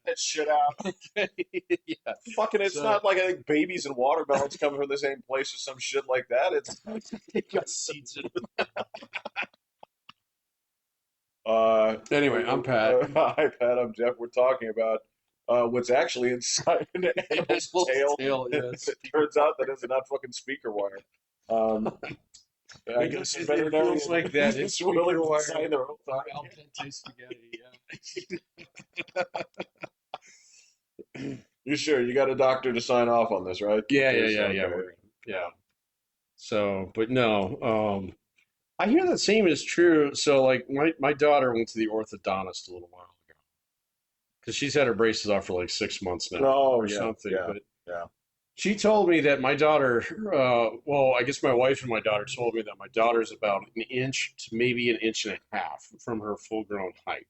that shit out. Yeah. Fucking, it's So not like I think babies and watermelons come from the same place or some shit like that. It's it got seeds in it. uh, Anyway, I'm Pat. hi Pat, I'm Jeff. We're talking about what's actually inside an animal's Animal's tail. tail, It yeah. turns out that it's not fucking speaker wire. Um, I guess a It feels veterinarian like that. It's is willing speaker to wire design their own for thing. al dente spaghetti. You sure you got a doctor to sign off on this, right? Because Yeah. okay, We're good. Yeah. So, but no, I hear the same is true. So, like, my daughter went to the orthodontist a little while ago because she's had her braces off for like 6 months now oh or yeah, something. yeah, But yeah. she told me that my daughter, well, I guess my wife and my daughter told me that my daughter's about an inch to maybe an inch and a half from her full grown height.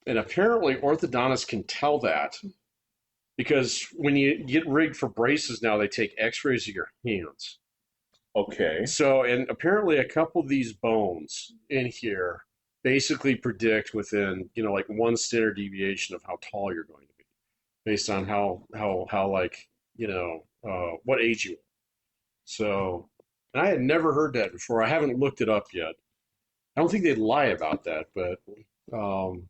And apparently, orthodontists can tell that because when you get rigged for braces now, they take x rays of your hands. Okay. So, and apparently, a couple of these bones in here basically predict within, like one standard deviation of how tall you're going to be based on how like, what age you are. So, and I had never heard that before. I haven't looked it up yet. I don't think they'd lie about that, but um,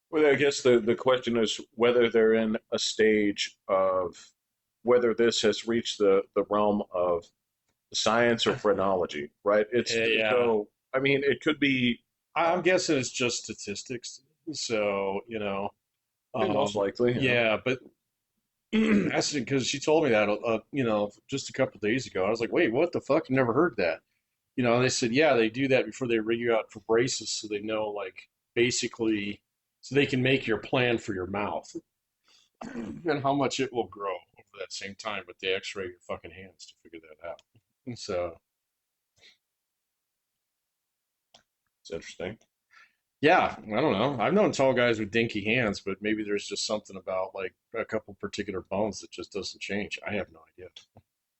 Well, I guess the question is whether they're in a stage of whether this has reached the realm of science or phrenology, right? It's yeah, so. I mean, it could be I'm guessing it's just statistics. So, most likely. Yeah. yeah, but that's because she told me that, just a couple days ago. I was like, wait, what the fuck? Never heard that. And they said, yeah, they do that before they rig you out for braces so they know, like, basically, so they can make your plan for your mouth and how much it will grow over that same time, but they x ray your fucking hands to figure that out. So, It's interesting. yeah, I don't know. I've known tall guys with dinky hands, but maybe there's just something about like a couple particular bones that just doesn't change. I have no idea.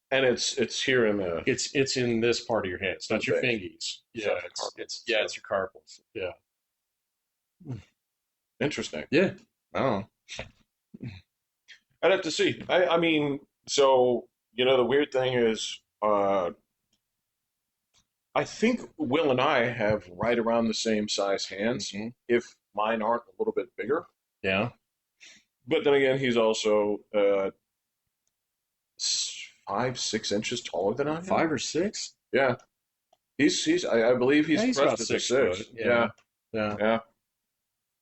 And it's here in the It's in this part of your hand. It's in the not your base. fingies. It's Yeah, not the carpal. it's yeah, So it's your carpals. Yeah. interesting. Yeah. I don't know. I'd have to see. I mean, so the weird thing is, I think Will and I have right around the same size hands, Hmm. if mine aren't a little bit bigger. Yeah. But then again, he's also 5, 6 inches taller than I am. 5 or 6? Yeah, he's I believe Yeah, he's he's about crested the 6. 6 foot. Yeah. Yeah, Yeah. yeah.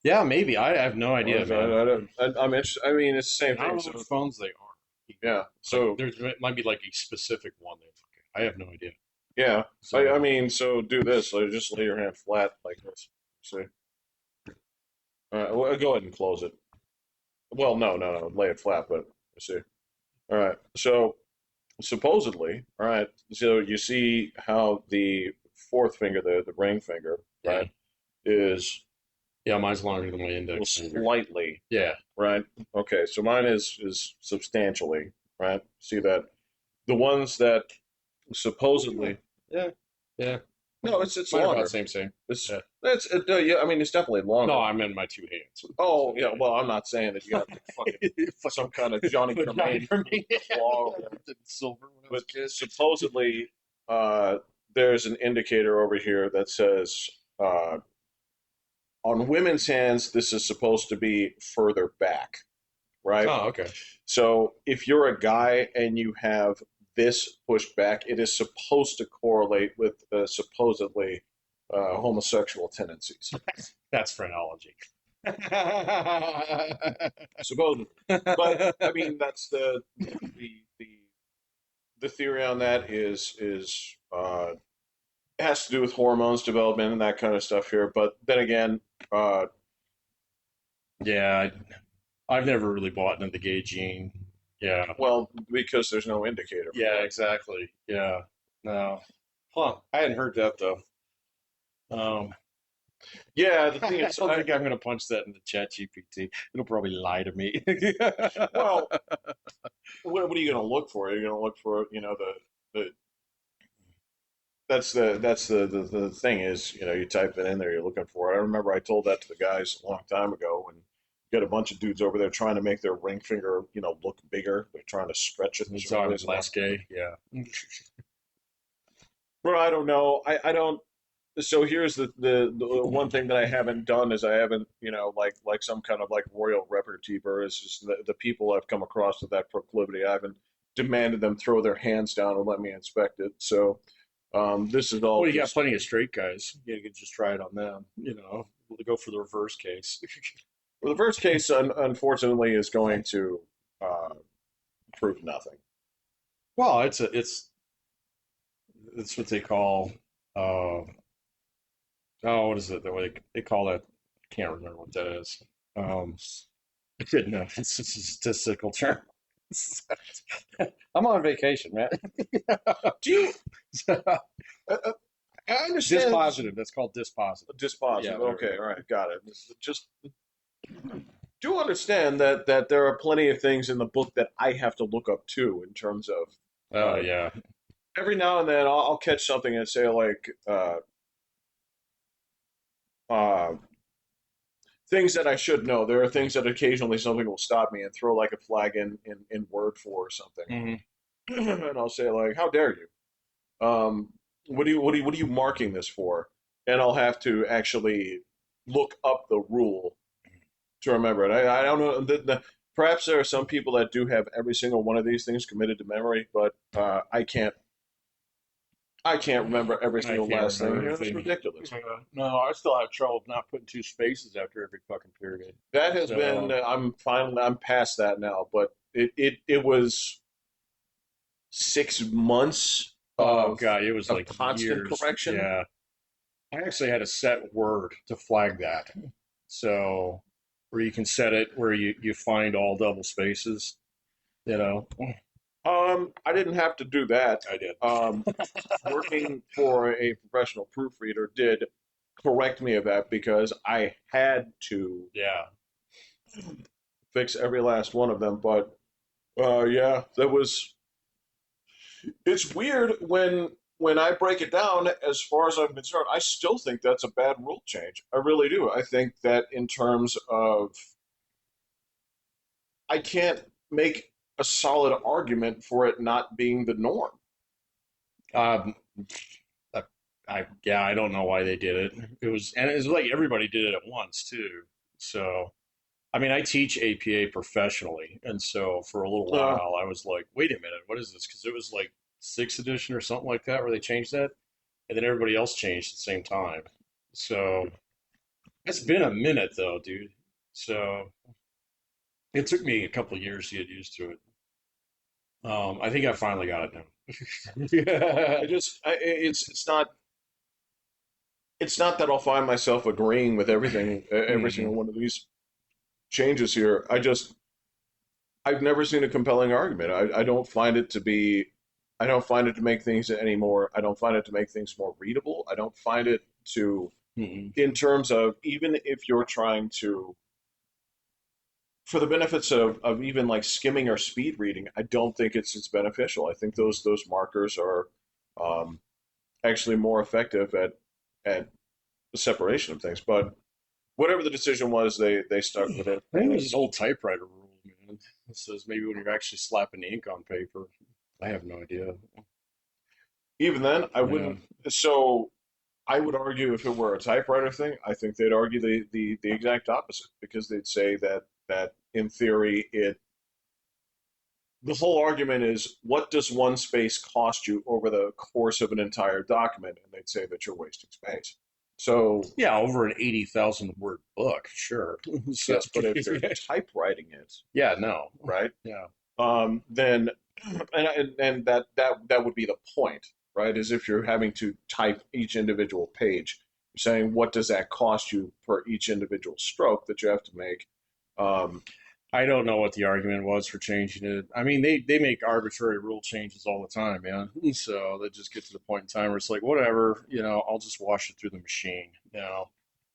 Yeah, maybe. I have no idea, man. I'm interested. I mean, it's the same And I thing. don't know So which phones they are either. yeah, Like so there's might be like a specific one that I have no idea. yeah. I So mean, so do this. Like, just lay your hand flat like this. See. All right. Well, go ahead and close it. Well, no. Lay it flat, but see. All right. So supposedly, all right. So you see how the fourth finger, the ring finger, yeah. right, is Yeah, mine's longer than my index finger. slightly, Yeah. right? Okay. So mine is substantially, right? See that the ones that Yeah. supposedly Yeah. Yeah. no, it's Mine are about longer. same. It's Yeah. yeah. I mean, it's definitely No, longer. I'm in my 2 hands. Oh yeah. Well, I'm not saying that you got like fucking some Fucking kind of Johnny vagina Tremaine for me. claw, Silver when I was but a kid. supposedly there's an indicator over here that says on women's hands this is supposed to be further back, right? Oh, okay. So if you're a guy and you have this pushed back, it is supposed to correlate with supposedly homosexual tendencies. That's phrenology. Supposedly, but I mean that's the the theory on that is has to do with hormones development and that kind of stuff here. But then again, uh, Yeah, I've never really bought into the gay gene. Yeah. well, because there's no indicator Yeah, for it. exactly. Yeah. No. Huh. I hadn't heard that though. Um, Yeah, the thing I is, don't think I'm gonna punch that into ChatGPT. It'll probably lie to me. well, what are you going to look for? You're going to look for the that's the thing is you type it in there you're looking for it. I remember I told that to the guys a long time ago when Got a bunch of dudes over there trying to make their ring finger, look bigger. They're trying to stretch it in It's certain on ways. last gay. Yeah. Well, I don't know. I don't. So here's the one thing that I haven't done is I haven't, like some kind of like royal repertoire is just the people I've come across with that proclivity. I haven't demanded them throw their hands down and let me inspect it. So this is all Well, you got just plenty of straight guys. You can just try it on them. Go for the reverse case. well, the first case, unfortunately, is going to uh, prove nothing. Well, it's what they call uh, what is it? The way they call that? I can't remember what that is. Um, no, it's a statistical term. I'm on vacation, man. Do you? Uh, uh, I understand. Dispositive. That's called dispositive. Yeah, Dispositive. there we Okay, go. all right, got it. Just do understand that there are plenty of things in the book that I have to look up too in terms of Oh uh, yeah. every now and then I'll catch something and say like uh, things that I should know. There are things that occasionally something will stop me and throw like a flag in word for or something, Hmm. and I'll say like, "How dare you? What are you marking this for?" And I'll have to actually look up the rule to remember it. I don't know. Perhaps there are some people that do have every single one of these things committed to memory, but I can't. I can't remember every I single can't last thing remember here. That's everything. ridiculous. No, I still have trouble not putting two spaces after every fucking period. That has been. So, I'm past that now, but it was 6 months oh of god, it was like constant years. correction. Yeah, I actually had a set word to flag that. So, where you can set it where you find all double spaces. You know, I didn't have to do that. I did. Working for a professional proofreader did correct me of that because I had to Yeah. fix every last one of them. But yeah, that was. It's weird when I break it down. As far as I'm concerned, I still think that's a bad rule change. I really do. I think that in terms of, I can't make a solid argument for it not being the norm. Um, I, yeah, I don't know why they did it. And it was like everybody did it at once too. So, I mean, I teach APA professionally, and so for a little Uh, while, I was like, "Wait a minute, what is this?" Because it was like sixth edition or something like that, where they changed that, and then everybody else changed at the same time. So it's been a minute though, dude. So it took me a couple of years to get used to it. I think I finally got it now. Yeah. it's not that I'll find myself agreeing with everything, every single Hmm. one of these changes here. I've never seen a compelling argument. I don't find it to be. I don't find it to make things any more. I don't find it to make things more readable. I don't find it to, Hmm. in terms of even if you're trying to, for the benefits of even like skimming or speed reading, I don't think it's beneficial. I think those markers are um, actually more effective at the separation of things. But whatever the decision was, they stuck with it, I think and there's an it's old typewriter rule, man. It says maybe when you're actually slapping ink on paper. I have no idea. even then I Yeah. wouldn't. So I would argue if it were a typewriter thing, I think they'd argue the exact opposite because they'd say that in theory the whole argument is what does one space cost you over the course of an entire document, and they'd say that you're wasting space. So Yeah, over an 80,000 word book, sure. So, yes, but if you're typewriting it, yeah, no. right, Yeah. then and that would be the point, right? Is if you're having to type each individual page, you're saying what does that cost you per each individual stroke that you have to make. Um, I don't know what the argument was for changing it. I mean, they make arbitrary rule changes all the time, man. So they just get to the point in time where it's like, whatever, I'll just wash it through the machine.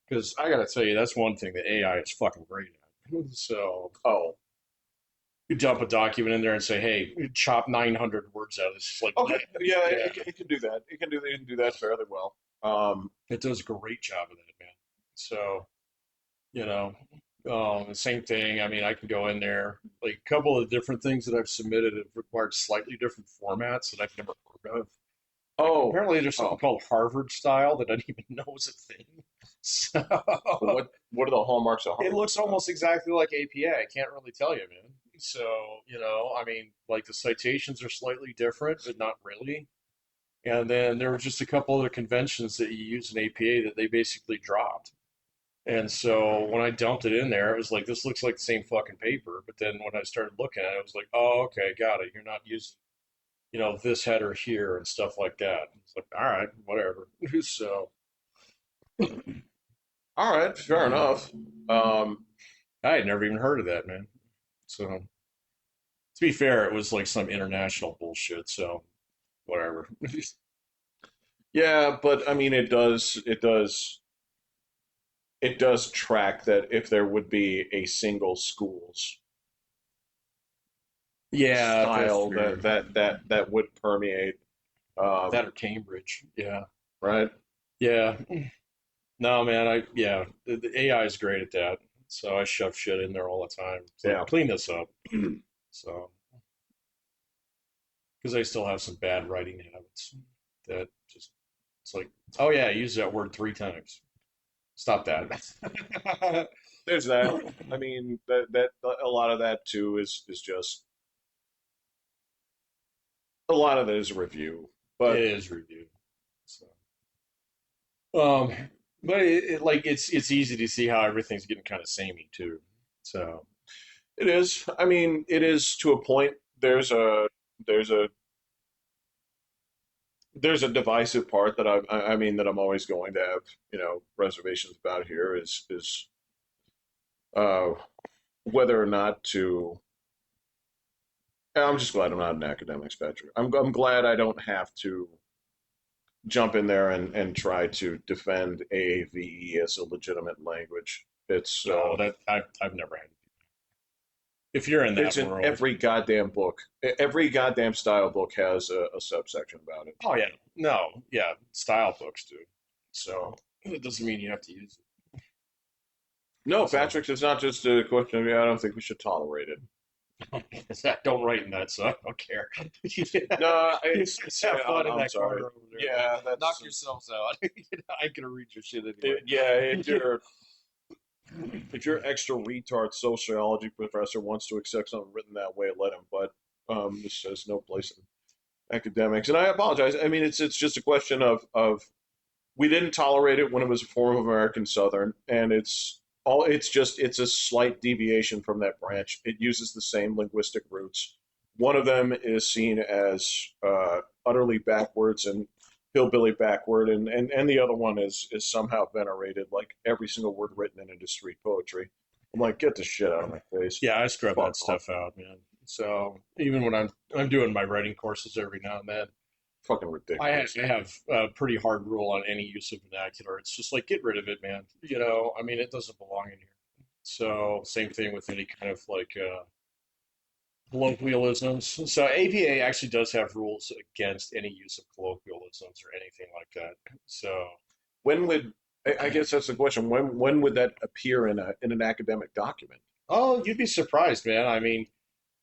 Because I got to tell you, that's one thing that AI is fucking great at. So oh, you dump a document in there and say, hey, chop 900 words out of this. It's like, okay, yeah, yeah, it can do that. It can do that fairly well. it does a great job of that, man. So, you know. The same thing. I mean, I can go in there. Like a couple of different things that I've submitted have required slightly different formats that I've never heard of. Like Oh, apparently there's something oh. called Harvard style that I didn't even know was a thing. So What are the hallmarks of it Harvard looks style? almost exactly like APA. I can't really tell you, man. So, I mean, like the citations are slightly different, but not really. And then there were just a couple other conventions that you use in APA that they basically dropped. And so when I dumped it in there, it was like, this looks like the same fucking paper. But then when I started looking at it, I was like, oh, okay, got it. You're not using, this header here and stuff like that. It's like, all right, whatever. So All right, fair enough. Um, I had never even heard of that, man. So to be fair, it was like some international bullshit. So whatever. yeah, but I mean, it does track that if there would be a single school's Yeah, that's style true. that would permeate, That or Cambridge. Yeah. right? Yeah. No, man, yeah, the AI is great at that. So I shove shit in there all the time. It's like, Yeah. clean this up. So, because I still have some bad writing habits that just, it's like, oh yeah, I used that word 3 times. Stop that. There's that. I mean, that a lot of that too is just a lot of it is review, It but is reviewed. So, um, but like it's easy to see how everything's getting kind of samey too. So, it is. I mean, it is to a point. There's a there's a divisive part that I mean that I'm always going to have reservations about here is uh, whether or not to. I'm just glad I'm not an academic Patrick. I'm glad I don't have to jump in there and try to defend AAVE as a legitimate language. no, that I've never had. If you're in It's that in world, every goddamn book. Every goddamn style book has a subsection about it. oh yeah, no, yeah, style books do. So it doesn't mean you have to use No, it. So Patrick, it's not just a question of yeah, I don't think we should tolerate it. don't write in that, so I don't care. No, You it's guys have fun in I'm that sorry. corner over there, man. Yeah, Knock that's yourselves out. I can read your shit anyway. yeah. If your extra retard sociology professor wants to accept something written that way, let him. But this has no place in academics, and I apologize. I mean, it's just a question of we didn't tolerate it when it was a form of American Southern, and it's a slight deviation from that branch. It uses the same linguistic roots. One of them is seen as utterly backwards and hillbilly backward, and the other one is somehow venerated, like every single word written in it is street poetry. I'm like, get the shit out of my face. Yeah, I scrub that Fuck off. stuff out, man. So even when I'm doing my writing courses every now and then, Fucking ridiculous. I have a pretty hard rule on any use of vernacular. It's just like get rid of it, man. I mean, it doesn't belong in here. So same thing with any kind of like colloquialisms. So APA actually does have rules against any use of colloquialisms or anything like that. So When would I guess that's the question. When would that appear in an academic document? oh, you'd be surprised, man. I mean,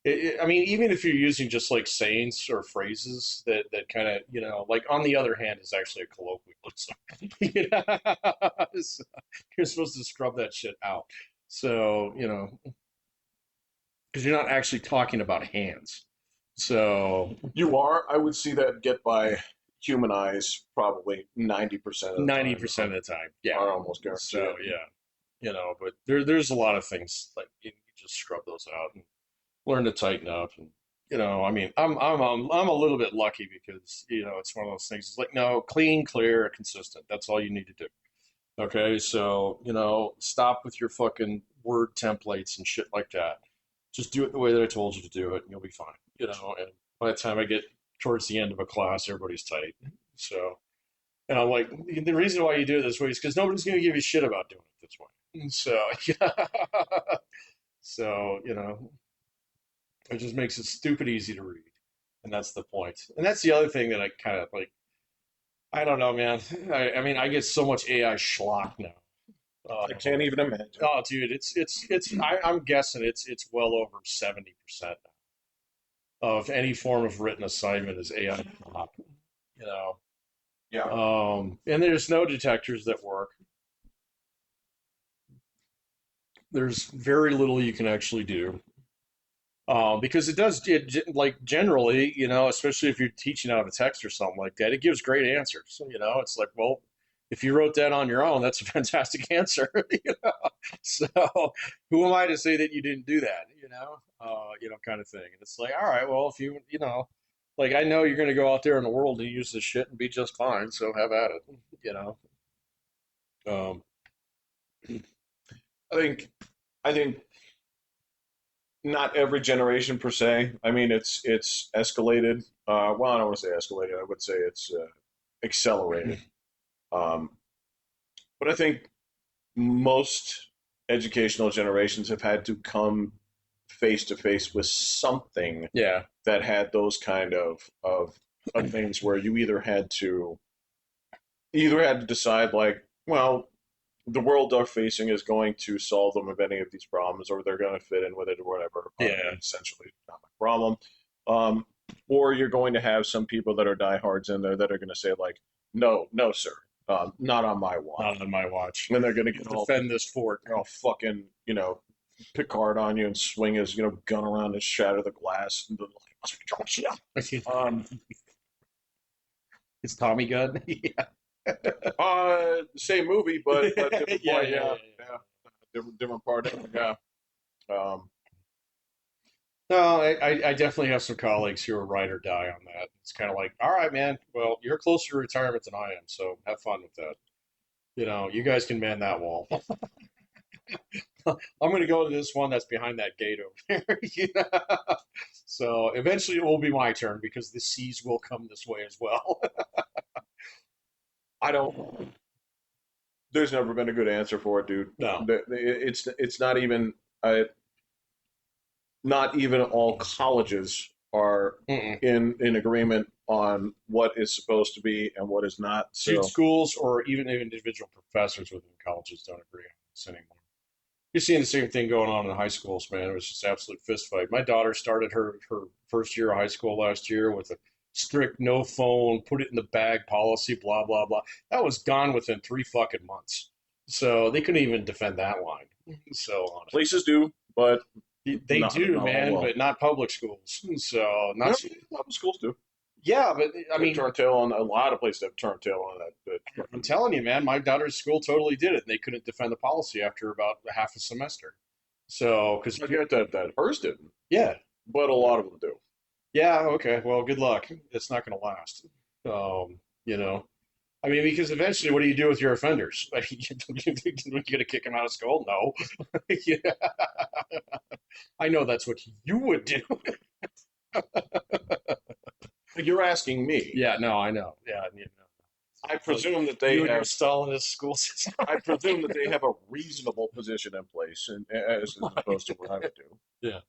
I mean, even if you're using just like sayings or phrases that kind of, like on the other hand is actually a colloquialism. So you're supposed to scrub that shit out. So, because you're not actually talking about hands. So You are. I would see that get by human eyes probably 90% of the time. 90% of the time, yeah. I almost guarantee So it. yeah, but there's a lot of things like you just scrub those out and learn to tighten up and I mean I'm a little bit lucky because it's one of those things. It's like no, clean, clear, consistent. That's all you need to do. Okay, so stop with your fucking word templates and shit like that. Just do it the way that I told you to do it, and you'll be fine. And by the time I get towards the end of a class, everybody's tight. So, and I'm like, the reason why you do it this way is because nobody's going to give you shit about doing it this way. So, so it just makes it stupid easy to read, and that's the point. And that's the other thing that I kind of like. I don't know, man. I mean, I get so much AI schlock now. I can't even imagine. Oh, dude, I'm guessing it's well over 70% of any form of written assignment is AI prompt, you know. Yeah. And there's no detectors that work. There's very little you can actually do. Because it does, like generally, especially if you're teaching out of a text or something like that, it gives great answers. It's like, well, if you wrote that on your own, that's a fantastic answer. So who am I to say that you didn't do that? Kind of thing. And it's like, all right, well, if like I know you're going to go out there in the world and use this shit and be just fine, so have at it. You know. Um, I think I think not every generation per se. I mean, it's escalated. Well, I don't want to say escalated. I would say it's accelerated. Um, but I think most educational generations have had to come face to face with something yeah. that had those kind of things where you either had to decide like, well, the world they're facing is going to solve them of any of these problems, or they're going to fit in with it, or whatever. Yeah. Essentially, not my problem. Um, or you're going to have some people that are diehards in there that are going to say like, no, no, sir, not on my watch, Not on my watch. and they're going to get Defend this fort. all fucking Picard on you and swing his gun around and shatter the glass. And um, It's Tommy gun. Yeah. same movie, but different Yeah, point. yeah, Yeah, yeah, yeah, different part. Yeah. Um, No, I definitely have some colleagues who are ride or die on that. It's kind of like, all right, man. Well, you're closer to retirement than I am, so have fun with that. You guys can man that wall. I'm going to go to this one that's behind that gate over there. So eventually it will be my turn because the seas will come this way as well. I don't. There's never been a good answer for it, dude. No. It's not even all colleges are Mm-mm. in agreement on what is supposed to be and what is not. Dude, So schools or even individual professors within colleges don't agree on this anymore. You're seeing the same thing going on in high schools, man. It was just absolute fist fight. My daughter started her first year of high school last year with a strict no phone, put it in the bag policy, blah blah blah. That was gone within 3 fucking months. So they couldn't even defend that line. So honestly, places do, but they not do, not all man, well. but not public schools. So not. No, public schools do. Yeah, but I They've mean, turned tail on a lot of places. Have turned tail on that. I'm telling you, man, my daughter's school totally did it, and they couldn't defend the policy after about half a semester. So, because I get that hers didn't, yeah, but a lot of them do. yeah, okay, well, good luck. It's not going to last. You know, I mean, because eventually, what do you do with your offenders? You going to kick them out of school? No. Yeah. I know that's what you would do. You're asking me. Yeah, no, I know. Yeah, I like presume that you they and your have. Stalinist school system. I presume that they have a reasonable position in place, and as opposed to what I would do. Yeah.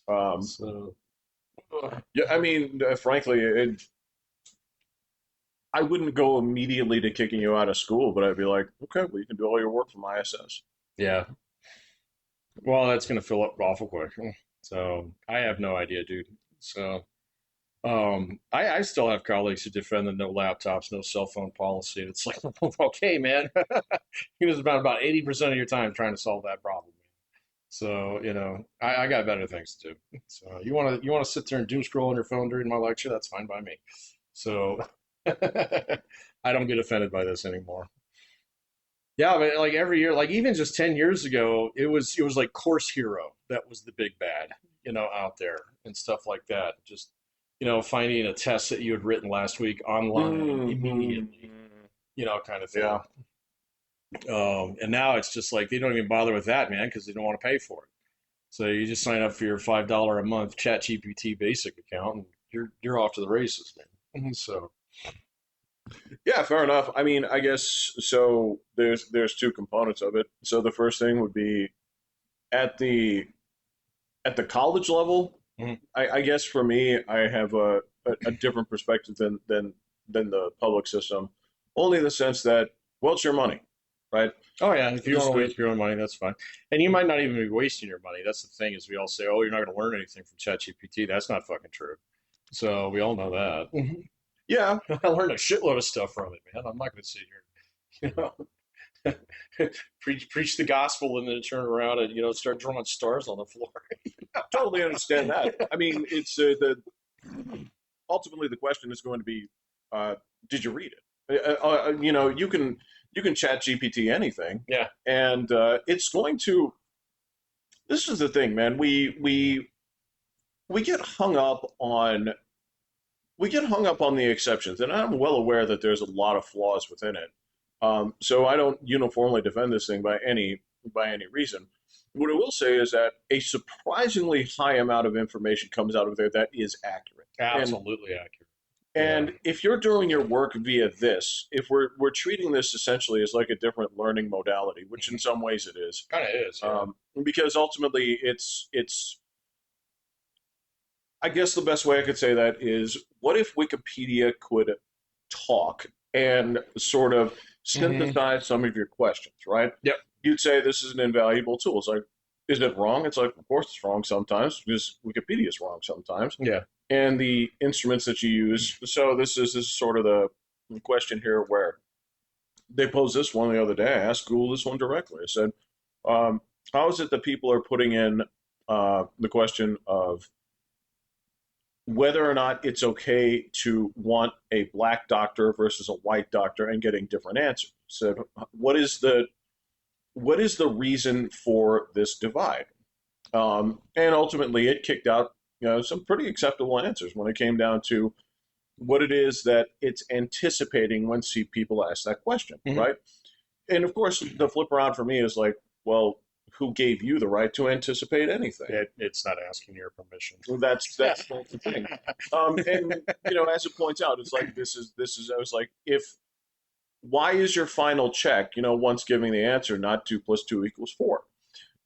Um, So, yeah, I mean, frankly, I wouldn't go immediately to kicking you out of school, but I'd be like, okay, well, you can do all your work from ISS. yeah. Well, that's going to fill up awful quick. So I have no idea, dude. So I still have colleagues who defend the no laptops, no cell phone policy. It's like, okay, man, you know, about 80% of your time trying to solve that problem. So I got better things to do. So you want to sit there and doom scroll on your phone during my lecture? That's fine by me. So I don't get offended by this anymore. Yeah, but like every year, like even just 10 years ago, it was like Course Hero that was the big bad, out there and stuff like that. Just, finding a test that you had written last week online Mm-hmm. immediately, kind of thing. Yeah. And now it's just like they don't even bother with that, man, because they don't want to pay for it. So you just sign up for your $5 a month ChatGPT basic account, and you're off to the races, man. So Yeah, fair enough. I mean, I guess so. There's two components of it. So the first thing would be at the college level. mhm. I guess for me, I have a different perspective than the public system, only in the sense that, well, it's your money, right? Oh yeah, if you want Just to to, waste your own money, that's fine. And you might not even be wasting your money. That's the thing is we all say, oh, you're not going to learn anything from ChatGPT. That's not fucking true. So we all know that. yeah, I learned a shitload of stuff from it, man. I'm not going to sit here, preach the gospel and then turn around and start drawing stars on the floor. totally understand that. I mean, it's the ultimately the question is going to be, did you read it? You can chat GPT anything, Yeah. and it's going to. This is the thing, man. We get hung up on the exceptions, and I'm well aware that there's a lot of flaws within it. So I don't uniformly defend this thing by any reason. What I will say is that a surprisingly high amount of information comes out of there that is accurate. And Absolutely accurate. Yeah. and if you're doing your work via this, if we're treating this essentially as like a different learning modality, which in some ways it is, Kind of is. Yeah. because ultimately it's I guess the best way I could say that is, what if Wikipedia could talk and sort of Hmm. synthesize some of your questions, right? Yep. You'd say this is an invaluable tool. It's like, is it wrong? It's like, of course it's wrong sometimes because Wikipedia is wrong sometimes. Yeah. And the instruments that you use. So this is sort of the question here where they posed this one the other day. I asked Google this one directly. I said, um, how is it that people are putting in the question of whether or not it's okay to want a black doctor versus a white doctor and getting different answers. So what is the reason for this divide? And ultimately, it kicked out some pretty acceptable answers when it came down to what it is that it's anticipating when see people ask that question, Hmm. right? And of course, the flip around for me is like, well, who gave you the right to anticipate anything? It's not asking your permission. Well, that's the thing. And as it points out, it's like this is. I was like, if why is your final check, once giving the answer, not 2 + 2 = 4?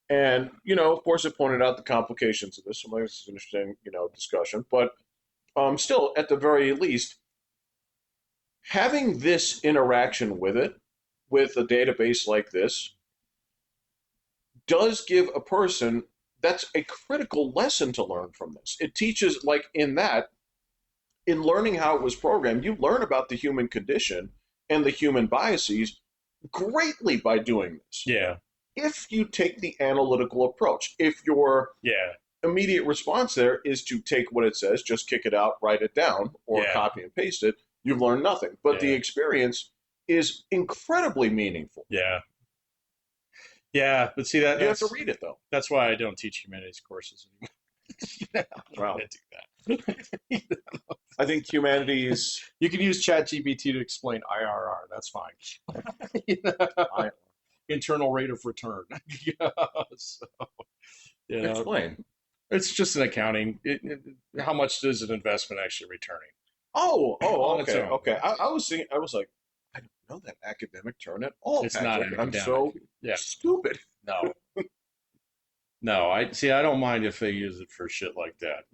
And of course, it pointed out the complications of this. So this is an interesting, discussion. But still, at the very least, having this interaction with it, with a database like this, does give a person that's a critical lesson to learn from this. It teaches, like in learning how it was programmed, you learn about the human condition and the human biases greatly by doing this. Yeah. If you take the analytical approach, if your Yeah. immediate response there is to take what it says, just kick it out, write it down, or Yeah. copy and paste it, you've learned nothing. But the Yeah. experience is incredibly meaningful. Yeah. Yeah. But see that You have to that's read it though. that's why I don't teach humanities courses anymore. I'm not Wow. gonna do that. I think humanities. You can use ChatGPT to explain IRR. That's fine. You know? I Internal rate of return. Yeah, so, explain. it's just an accounting. How much is an investment actually returning Oh, on its okay, own? okay. I was thinking. I was like, I don't know that academic term at all, It's not Patrick. I'm academic. so Yeah. stupid. No. No, I see. I don't mind if they use it for shit like that.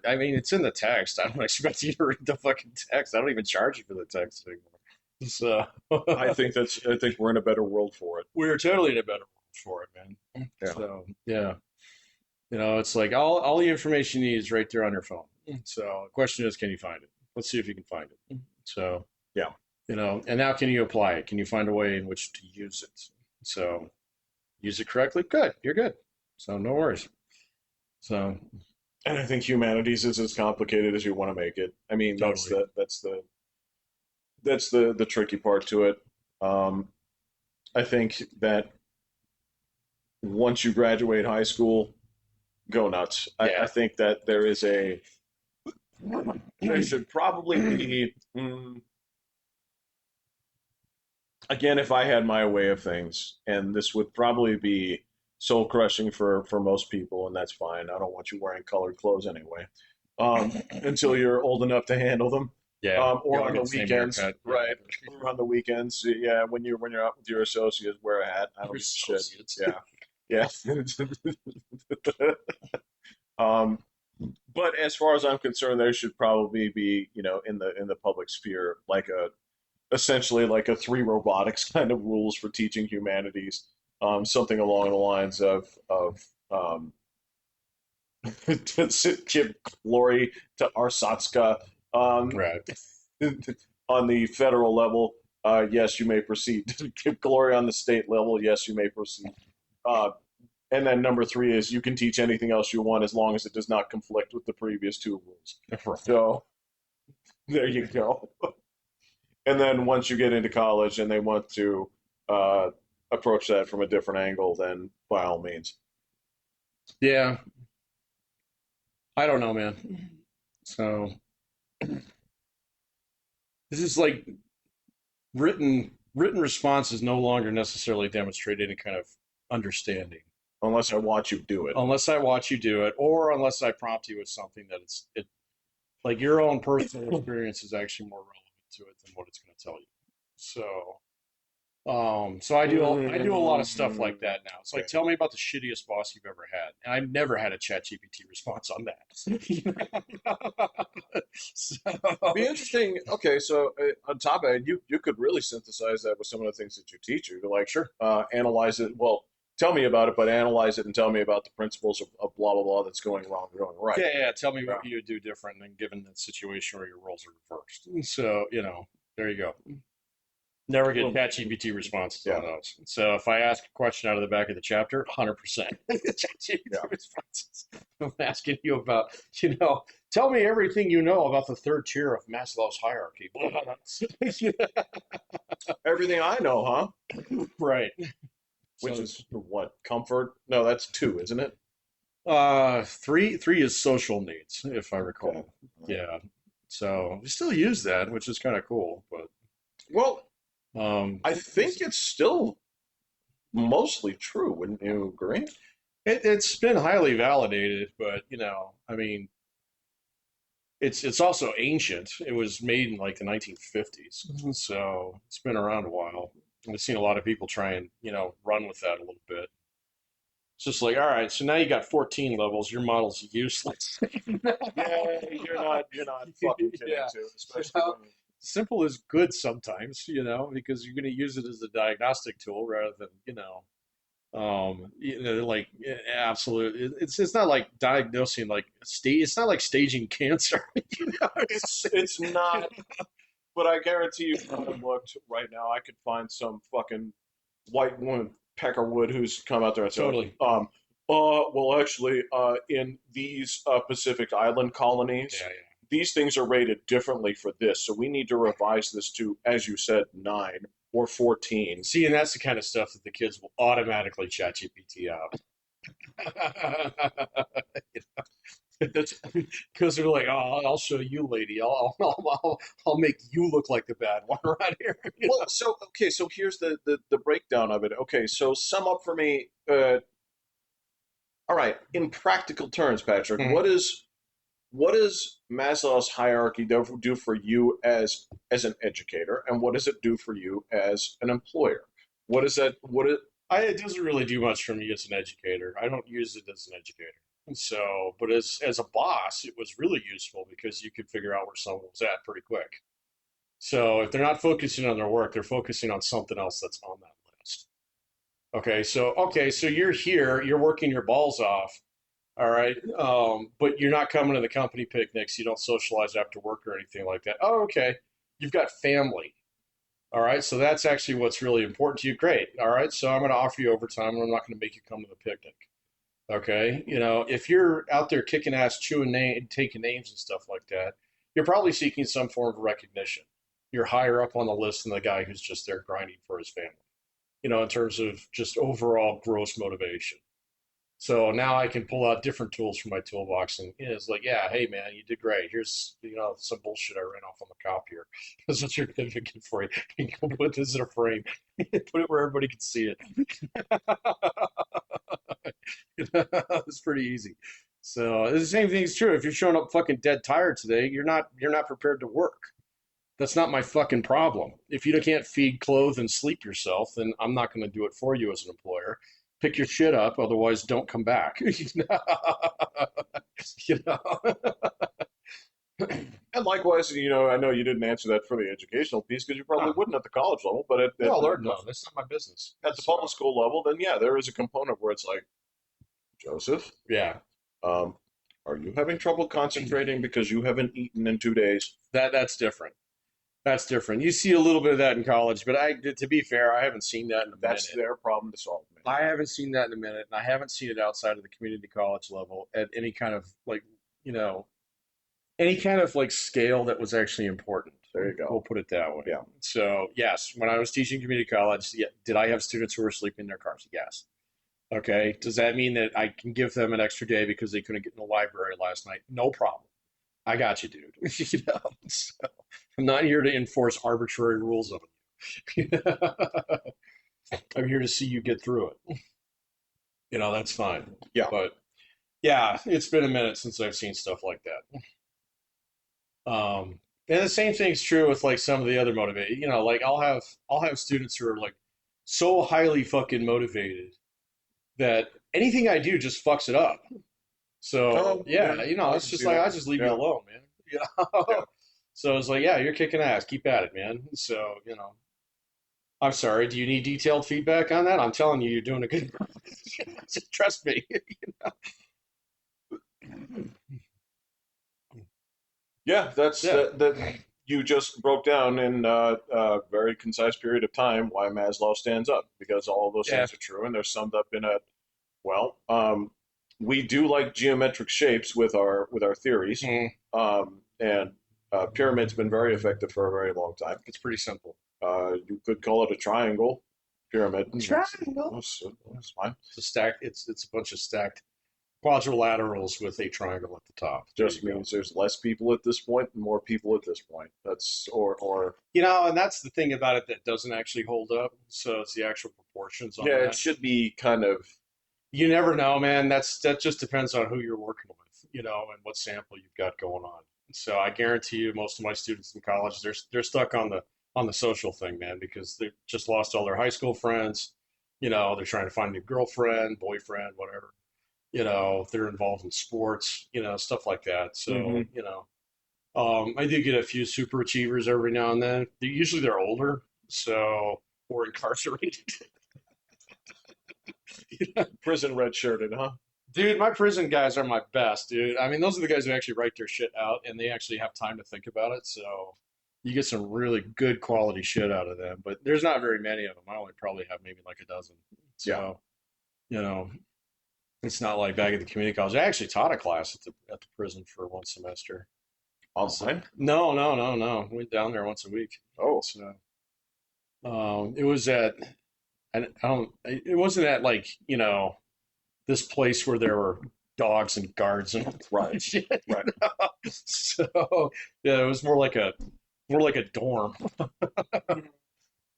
I mean, it's in the text. I don't expect you to read the fucking text. I don't even charge you for the text anymore. So I think we're in a better world for it. we're totally in a better world for it, man. Yeah. So yeah, it's like all the information you need is right there on your phone. So the question is, can you find it? Let's see if you can find it. So Yeah. and now can you apply it? Can you find a way in which to use it? So use it correctly. Good, you're good. So no worries. So And I think humanities is as complicated as you want to make it. I mean, that's totally. the tricky part to it. Um, I think that once you graduate high school, go nuts. I Yeah. think that there should probably be, again, if I had my way of things, and this would probably be soul crushing for most people, and that's fine. I don't want you wearing colored clothes anyway, until you're old enough to handle them. Yeah. You Or all on the get the same weekends, haircut. Yeah. right? Or on the weekends, yeah. When you're out with your associates, wear a hat. I Your don't give a shit. associates. Yeah, yeah. um, but as far as I'm concerned, there should probably be, in the public sphere, like essentially like a three robotics kind of rules for teaching humanities, something along the lines of to give glory to Arsatska. Um, Right. on the federal level, yes, you may proceed. To give glory on the state level, yes, you may proceed. Uh, and then number three is you can teach anything else you want as long as it does not conflict with the previous two rules. Right. So there you go. And then once you get into college and they want to uh, approach that from a different angle, then by all means. Yeah. I don't know, man. So this is like written responses no longer necessarily demonstrate any kind of understanding Unless I watch you do it. unless I watch you do it or unless I prompt you with something that it like your own personal experience is actually more relevant to it than what it's going to tell you. So so I do a lot of stuff like Mm, that now. It's like okay. tell me about the shittiest boss you've ever had, and I've never had a ChatGPT response on that. Be So interesting. Okay, so on top of it, you could really synthesize that with some of the things that you teach. You could like sure. analyze it. Well, tell me about it, but analyze it and tell me about the principles of blah blah blah that's going wrong, going right. Yeah. Tell me Yeah. what you would do different than given the situation where your roles are reversed. So, there you go. Never get Well, ChatGPT responses on yeah, those. So if I ask a question out of the back of the chapter, 100% yeah. ChatGPT responses. I'm asking you about, tell me everything you know about the third tier of Maslow's hierarchy. Everything I know, huh? Right. Which So is what comfort? No, that's two, isn't it? three is social needs, if I Okay. recall. Yeah. So we still use that, which is kind of cool, but Well, um, I think it's still mostly true. Wouldn't you agree? it's been highly validated, but I mean, it's also ancient. It was made in like the 1950s, so it's been around a while. And I've seen a lot of people try and run with that a little bit. It's just like, all right, so now you got 14 levels. Your model's useless. Yeah, you're not fucking kidding Yeah, too, you especially know, when simple is good sometimes, because you're going to use it as a diagnostic tool rather than like absolute. It's not like diagnosing like stage. It's not like staging cancer. it's not. But I guarantee you, if I looked right now, I could find some fucking white woman peckerwood who's come out there and said, Totally. well, actually, in these Pacific Island Yeah, colonies, yeah. these things are rated differently for this, so we need to revise this to, as you said, 9 or 14. See, and that's the kind of stuff that the kids will automatically chat GPT out. That's because they're like, oh, I'll show you, lady. I'll make you look like the bad one right here. Well, so okay, so here's the breakdown of it. Okay, so sum up for me. All right, in practical terms, Patrick, Mhm. what does Maslow's hierarchy do for you as an educator, and what does it do for you as an employer? What is that? What is It doesn't really do much for me as an educator. I don't use it as an educator. So, but as a boss, it was really useful because you could figure out where someone was at pretty quick. So if they're not focusing on their work, they're focusing on something else that's on that list. Okay, so you're here, you're working your balls off, all right, but you're not coming to the company picnics. You don't socialize after work or anything like that. Oh, okay, you've got family. All right, so that's actually what's really important to you. Great. All right, so I'm going to offer you overtime, and I'm not going to make you come to the picnic. Okay, if you're out there kicking ass, chewing name, taking names and stuff like that, you're probably seeking some form of recognition. You're higher up on the list than the guy who's just there grinding for his family. In terms of just overall gross motivation. So now I can pull out different tools from my toolbox, and it's like, yeah, hey man, you did great. Here's some bullshit I ran off on the cop here. There's a certificate for you. You can put this in a frame, put it where everybody can see it. It's pretty easy. So the same thing is true. If you're showing up fucking dead tired today, you're not prepared to work. That's not my fucking problem. If you can't feed, clothe, and sleep yourself, then I'm not going to do it for you as an employer. Pick your shit up, otherwise, don't come back. you know? and likewise surprised, I know you didn't answer that for the educational piece because you probably Huh. wouldn't at the college level, but No, Lord, no. That's not my business. at the public So, school level, then yeah, there is a component where it's like, Joseph, yeah, um, are you having trouble concentrating because you haven't eaten in 2 days? that's different. That's different. You see a little bit of that in college, but to be fair, I haven't seen that in a That's minute. their problem to solve, man. I haven't seen that in a minute, and I haven't seen it outside of the community college level at any kind of like, you know, any kind of like scale that was actually important. There you go. We'll put it that way. Yeah. So, yes, when I was teaching community college, yeah, did I have students who were sleeping in their cars? Yes. Okay. Does that mean that I can give them an extra day because they couldn't get in the library last night? No problem. I got you, dude. So I'm not here to enforce arbitrary rules on you. I'm here to see you get through it. That's fine. Yeah. But yeah, it's been a minute since I've seen stuff like that. And the same thing's true with like some of the other motivated. Like I'll have students who are like so highly fucking motivated that anything I do just fucks it up. So Oh, yeah. yeah, I it's can just see like that. I just leave you Yeah. alone, man. You Yeah. know? So it's like, yeah, you're kicking ass. Keep at it, man. So, I'm sorry. Do you need detailed feedback on that? I'm telling you, you're doing a good. Trust me. Yeah, that's Yeah, that. You just broke down in a very concise period of time why Maslow stands up because all of those yeah. things are true and they're summed up in a well. We do like geometric shapes with our theories, Mm, and pyramid's been very effective for a very long time. it's pretty simple. You could call it a triangle pyramid. Triangle. That's fine. It's a stack. It's a bunch of stacked quadrilaterals with a triangle at the top. There Just you go. means there's less people at this point and more people at this point. That's or And that's the thing about it that doesn't actually hold up. So it's the actual proportions on yeah, it that. should be kind of You never know, man. That just depends on who you're working with, and what sample you've got going on. So I guarantee you, most of my students in college, they're stuck on the social thing, man, because they just lost all their high school friends. They're trying to find a new girlfriend, boyfriend, whatever. They're involved in sports, stuff like that. So, hmm I do get a few super achievers every now and then. They're older, so or incarcerated. prison red shirted, huh? Dude, my prison guys are my best, dude. I mean, those are the guys who actually write their shit out and they actually have time to think about it. So you get some really good quality shit out of them. But there's not very many of them. I only probably have maybe like a dozen. Yeah. So, you know, it's not like back at the community college. I actually taught a class at the prison for one semester. Online? No, no, no, no. Went down there once a week. Oh, So it was at, I don't, it wasn't at like, this place where there were dogs and guards and right, shit. right. So yeah, it was more like a dorm.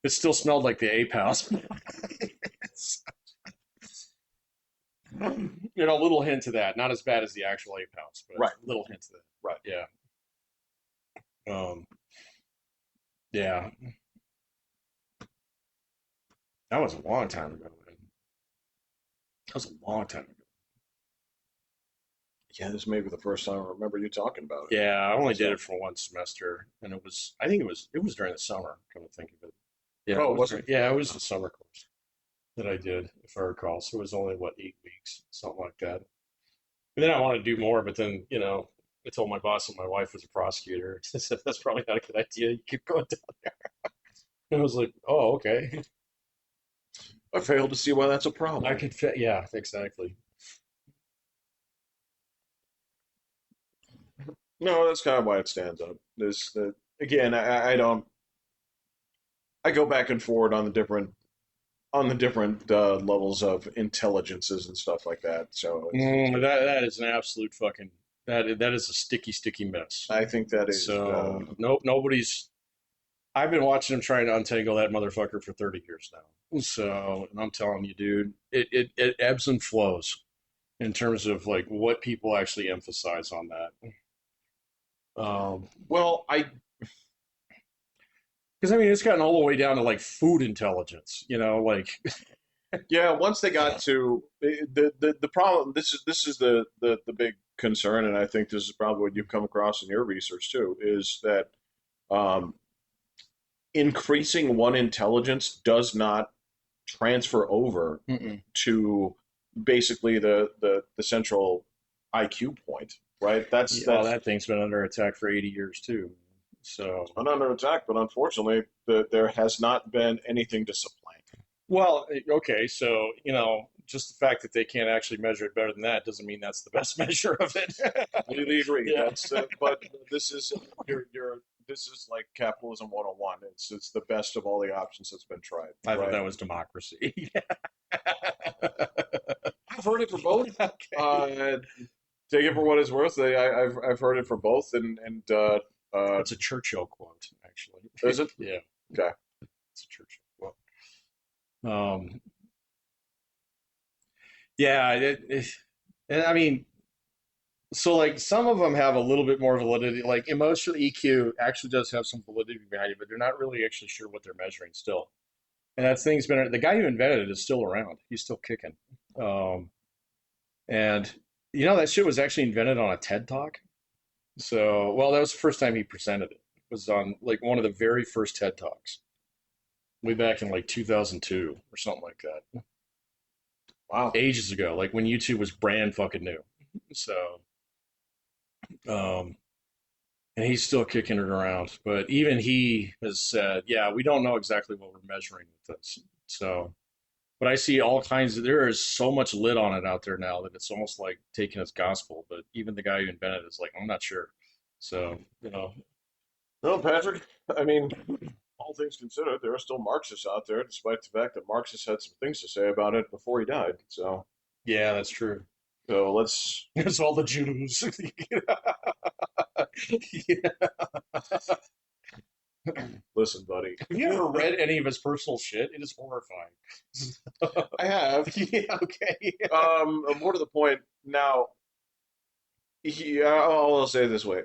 It still smelled like the ape house. A little hint of that. Not as bad as the actual ape house, but Right. a little hint of that. Right. Yeah. Yeah. That was a long time ago, man. That was a long time ago. Yeah, this may be the first time I remember you talking about it. Yeah, I only did So, it for one semester, and I think it was during the summer. Come to think of it, yeah, oh, it it was. wasn't. Yeah, it was a summer course that I did, if I recall. So it was only 8 weeks, something like that. And then I wanted to do more, but then I told my boss that my wife was a prosecutor. I said that's probably not a good idea. You keep going down there, and I was like, oh, okay. I failed to see why that's a I problem. could fit. Yeah, exactly. No, that's kind of why it stands up. There's the again, I don't. I go back and forward on the different levels of intelligences and stuff like that. So That is an absolute fucking that is a sticky mess. I think that is So nope, nobody's. I've been watching him trying to untangle that motherfucker for 30 years now. So, and I'm telling you, dude, it ebbs and flows in terms of like what people actually emphasize on that. well. I Because I mean, it's gotten all the way down to like food intelligence, like Yeah, once they got to the problem, this is the big concern, and I think this is probably what you've come across in your research too, is that um, increasing one intelligence does not transfer over Mm-mm. to basically the central IQ point, right? Yeah, well, That's that thing's been under attack for 80 years too. So, not under attack, but unfortunately, there has not been anything to supplant. well, okay, so just the fact that they can't actually measure it better than that doesn't mean that's the best measure of it. Completely agree. Yeah, That's but this is you're this is like capitalism 101. It's the best of all the options that's been tried, I thought right? that was democracy. I've heard it for both. Okay, Uh, take it for what it's worth. I've heard it for both, and it's a Churchill quote, actually. is it Yeah, okay? it's a Churchill quote. Um, yeah, and I mean, so like some of them have a little bit more validity. Like emotional EQ actually does have some validity behind it, but they're not really actually sure what they're measuring still. And that thing's been the guy who invented it is still around. He's still kicking. Um, and that shit was actually invented on a TED Talk. So, well, that was the first time he presented it. It was on like one of the very first TED Talks, way back in like 2002 or something like that. Wow. Ages ago, like when YouTube was brand fucking new. So, um, and he's still kicking it around. But even he has said, yeah, we don't know exactly what we're measuring with this. So, but I see all kinds of, there is so much lit on it out there now that it's almost like taking as gospel. But even the guy who invented it is like, I'm not sure. So, No, Patrick. I mean, all things considered, there are still Marxists out there, despite the fact that Marxists had some things to say about it before he died. yeah, that's true. So let's It's all the Jews. Yeah. listen, buddy. Have you ever read any of his personal shit? It is horrifying. I have. Yeah, okay. More to the point, now, I'll say it this way.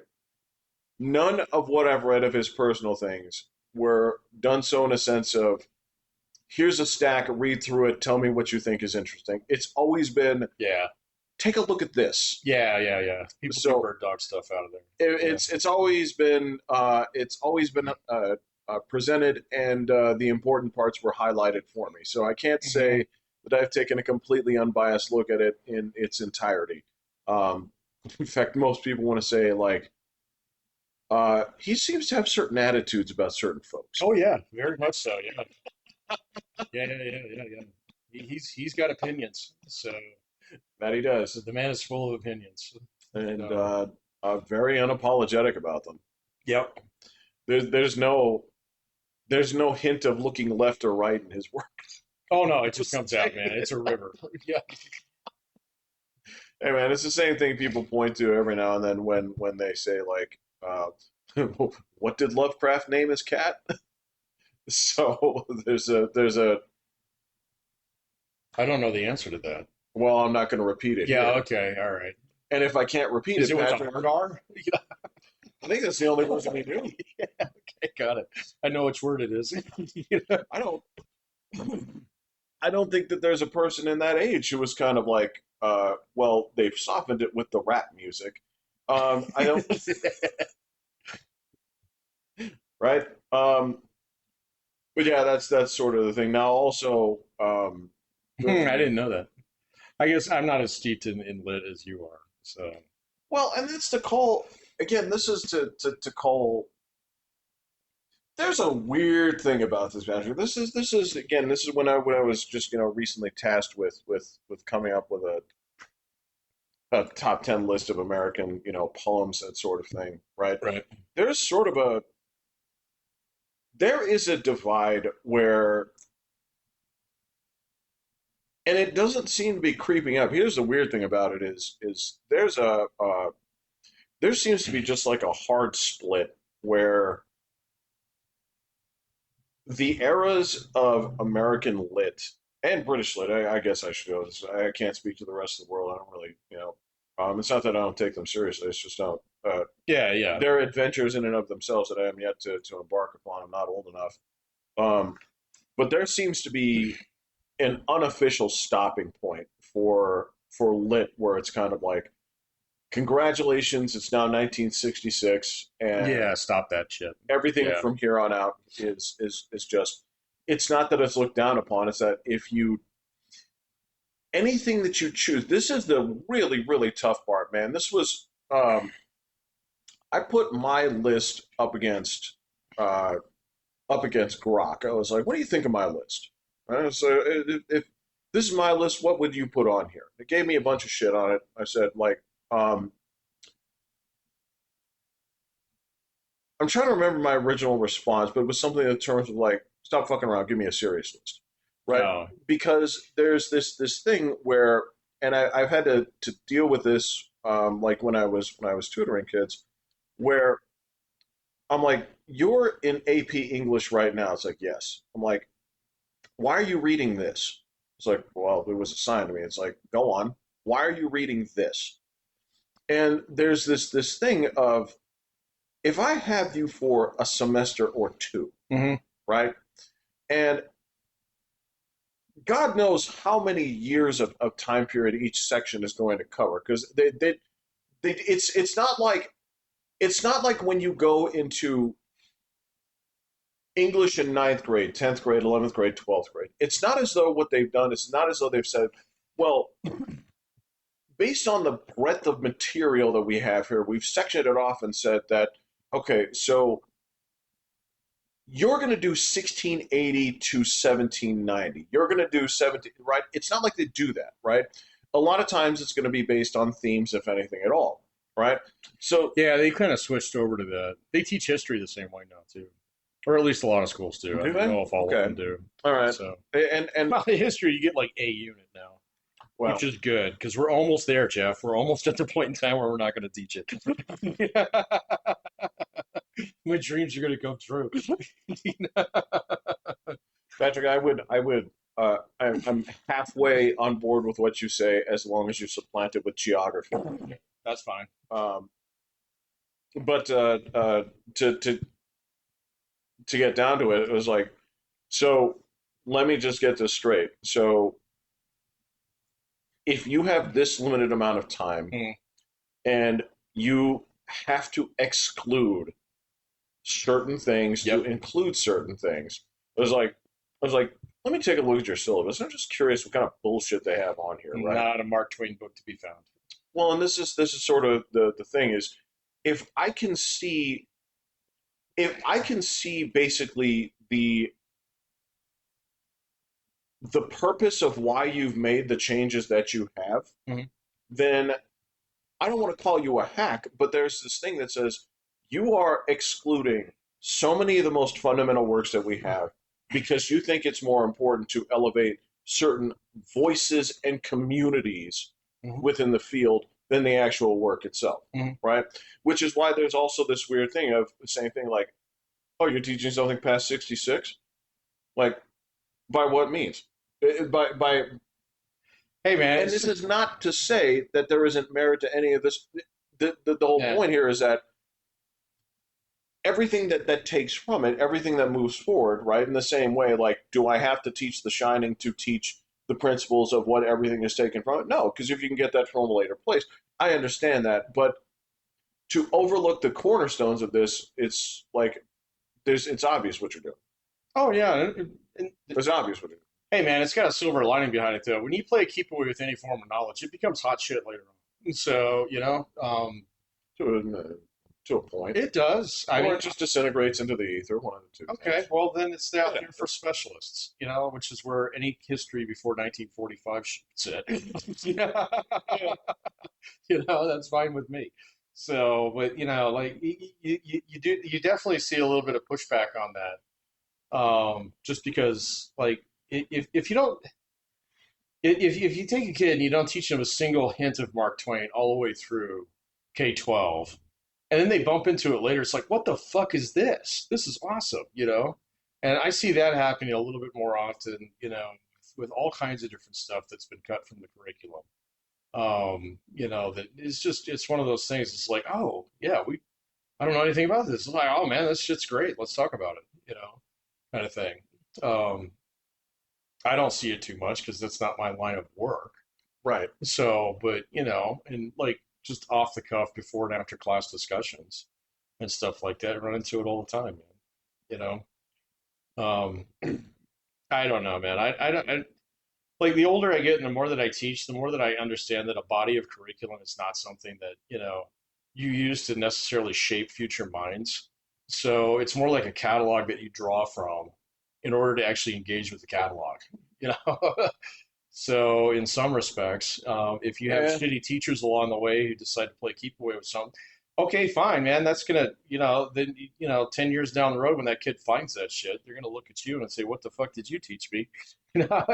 None of what I've read of his personal things were done so in a sense of, here's a stack, read through it, tell me what you think is interesting. It's always been, Yeah. take a look at this. Yeah. People do So bird dog stuff out of there. Yeah. it's always been presented, and the important parts were highlighted for me. So I can't Hmm. say that I've taken a completely unbiased look at it in its entirety. Um, in fact, most people want to say like he seems to have certain attitudes about certain folks. Oh yeah, very much so. Yeah. Yeah. He's got opinions. So That he does, the man is full of opinions. and So very unapologetic about them. yep. There's no hint of looking left or right in his work. Oh no, it just Just comes out, man. saying. It's a river. Yeah. Hey man, it's the same thing people point to every now and then when they say like, "What did Lovecraft name his cat?" So there's a I don't know the answer to that. well, I'm not going to repeat it Yeah, here, okay, all right. and if I can't repeat Is it, it with a Patrick, hard R? I think that's the only version we do. Yeah, okay, got it. I know which word it is. I don't I don't think that there's a person in that age who was kind of like, well, they've softened it with the rap music. I don't, right? But yeah, that's sort of the thing. Now, also, I didn't know that. I guess I'm not as steeped in lit as you are. So well, and that's to call again. This is to call. There's a weird thing about this, Patrick. This is again. This is when I was just recently tasked with coming up with a top 10 list of American poems, that sort of thing, right? right. There's sort of a there is a divide where, and it doesn't seem to be creeping up. Here's the weird thing about it is there seems to be just like a hard split where the eras of American lit and British lit, I guess I should go. I can't speak to the rest of the world. I don't really, it's not that I don't take them seriously. It's just don't. Yeah. They're adventures in and of themselves that I am yet to embark upon. I'm not old enough. Um, but there seems to be an unofficial stopping point for lit, where it's kind of like, congratulations, it's now 1966, and Yeah, stop that shit. everything Yeah. from here on out is just. It's not that it's looked down upon. It's that if you anything that you choose, this is the really really tough part, man. This was I put my list uh, up against Grok. I was like, what do you think of my list? So if this is my list, what would you put on here? It gave me a bunch of shit on it. I said, like, I'm trying to remember my original response, but it was something in terms of like, stop fucking around, give me a serious list, right? Oh, Because there's this thing where, and I've had to deal with this, like when I was tutoring kids, where I'm like, you're in AP English right now. It's like, yes. I'm like, why are you reading this? It's like, well, it was assigned to me. It's like, go on. Why are you reading this? And there's this thing of, if I have you for a semester or two, hmm, right? And God knows how many years of time period each section is going to cover, because it's not like when you go into English in ninth grade, 10th grade, 11th grade, 12th grade. It's not as though what they've done, it's not as though they've said, well, based on the breadth of material that we have here, we've sectioned it off and said that, okay, so you're going to do 1680 to 1790. You're going to do 17, right? It's not like they do that, right? A lot of times it's going to be based on themes, if anything at all, right? So, yeah, they kind of switched over to that. They teach history the same way now too, or at least a lot of schools do. I do don't they? know if all of Okay. them do. All right. So, And well, the history you get like a unit now, which well, is good because we're almost there, Jeff. We're almost at the point in time where we're not going to teach it. My dreams are going to come true. Patrick, I'm halfway on board with what you say as long as you supplant it with geography. That's fine. Um, but to get down to it, it was like, so let me just get this straight. So if you have this limited amount of time Mm, and you have to exclude certain things to yep. include certain things, it was like, I was like, let me take a look at your syllabus. I'm just curious what kind of bullshit they have on here, right? Not a Mark Twain book to be found. Well, and this is sort of the thing is, if I can see if I can see basically the purpose of why you've made the changes that you have, Hmm. then I don't want to call you a hack, but there's this thing that says you are excluding so many of the most fundamental works that we have because you think it's more important to elevate certain voices and communities Hmm. within the field than the actual work itself, Hmm. right? Which is why there's also this weird thing of the same thing like, oh, you're teaching something past 66? Like, by what means? By Hey man, and it's this just is not to say that there isn't merit to any of this. The whole yeah. point here is that everything that takes from it, everything that moves forward, right? In the same way, like, do I have to teach The Shining to teach the principles of what everything is taken from it? No, because if you can get that from a later place, I understand that. But to overlook the cornerstones of this, it's like it's obvious what you're doing. Oh yeah. It's obvious what you're Hey man, it's got a silver lining behind it though. When you play keep away with any form of knowledge, it becomes hot shit later on. So doing to a point, it does. I or mean, it just disintegrates into the ether. One of the two okay, things. well then it's out Yeah, there for specialists, which is where any history before 1945 should sit. yeah. That's fine with me. So, but like you definitely see a little bit of pushback on that, just because like if you don't if you take a kid and you don't teach them a single hint of Mark Twain all the way through K-12, and then they bump into it later, it's like, what the fuck is this? This is awesome. And I see that happening a little bit more often, with all kinds of different stuff that's been cut from the curriculum. That it's one of those things. It's like, oh yeah, I don't know anything about this. It's like, oh man, this shit's great. Let's talk about it, kind of thing. Um, I don't see it too much because that's not my line of work. Right. So, but and like just off the cuff before and after class discussions and stuff like that, I run into it all the time, man. You know, um, I don't know, man. I don't like the older I get and the more that I teach, the more that I understand that a body of curriculum is not something that, you use to necessarily shape future minds. So it's more like a catalog that you draw from in order to actually engage with the catalog, you know? So in some respects, if you have Yeah. shitty teachers along the way who decide to play keep away with something, okay, fine, man. That's gonna, then 10 years down the road when that kid finds that shit, they're gonna look at you and say, "What the fuck did you teach me?" You know,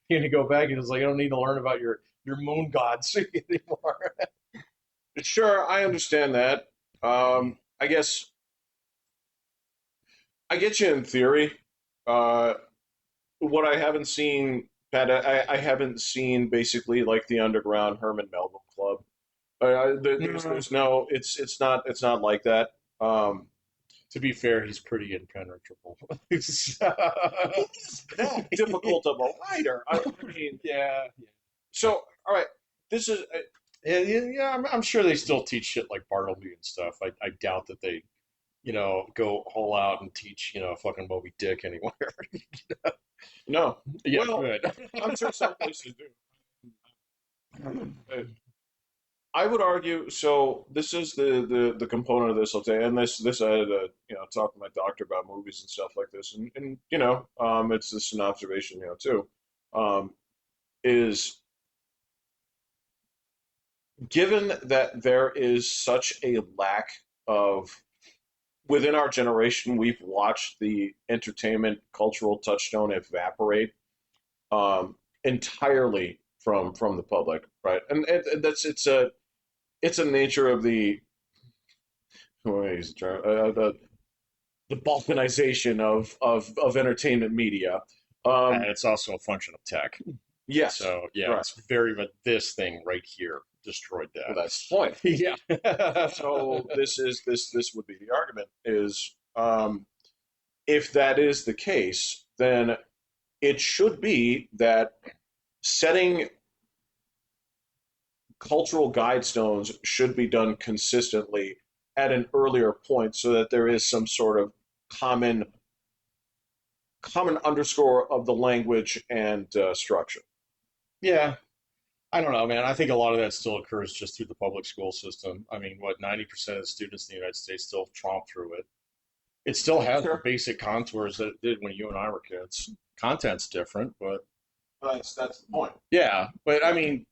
you're gonna go back and it's like, I don't need to learn about your moon gods anymore. Sure, I understand that. I guess I get you in theory. Uh, what I haven't seen, Pat, I haven't seen basically like the underground Herman Melville Club. No. There's no, it's not like that. Um, To be fair, he's pretty impenetrable. he's that difficult of a writer. I mean, Yeah, so all right, this is yeah. I'm sure they still teach shit like Bartleby and stuff. I doubt that they, go whole out and teach, fucking Moby Dick anywhere. no. Yeah, Well, good. I'm sure some places do. Uh, I would argue. So this is the component of this. I'll say, and this I had a talk to my doctor about movies and stuff like this, and it's just an observation too, um, is given that there is such a lack of within our generation, we've watched the entertainment cultural touchstone evaporate entirely from the public, right? And that's it's a nature of the balkanization of entertainment media. And Um, it's also a function of tech. yes, So yeah, right. it's very much this thing right here destroyed Well, that. that's the point. Yeah. So this would be the argument is if that is the case, then it should be that setting cultural guidestones should be done consistently at an earlier point so that there is some sort of common underscore of the language and structure. Yeah. I don't know, man. I think a lot of that still occurs just through the public school system. I mean, what, 90% of the students in the United States still tromp through it. It still has the Sure. basic contours that it did when you and I were kids. Content's different, but That's the point. yeah. But I mean,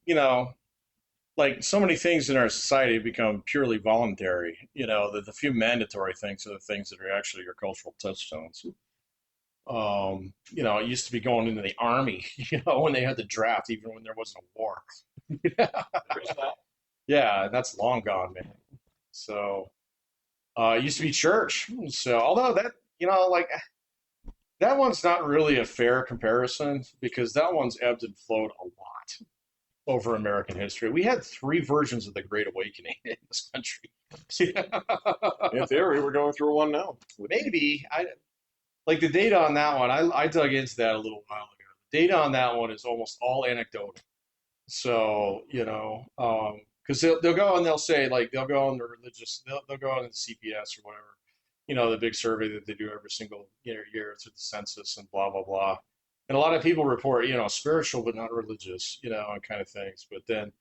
like so many things in our society become purely voluntary. The few mandatory things are the things that are actually your cultural touchstones. It used to be going into the army, when they had the draft, even when there wasn't a war. There is that. Yeah, that's long gone, man. So, it used to be church. So, although that, like that one's not really a fair comparison because that one's ebbed and flowed a lot over American history. We had three versions of the Great Awakening in this country. In theory, we're going through one now. Maybe I like the data on that one. I dug into that a little while ago. The data on that one is almost all anecdotal. So, because they'll go and they'll say like they'll go on the religious they'll go on the CPS or whatever, the big survey that they do every single year through the census and blah blah blah. And a lot of people report, spiritual but not religious, and kind of things. But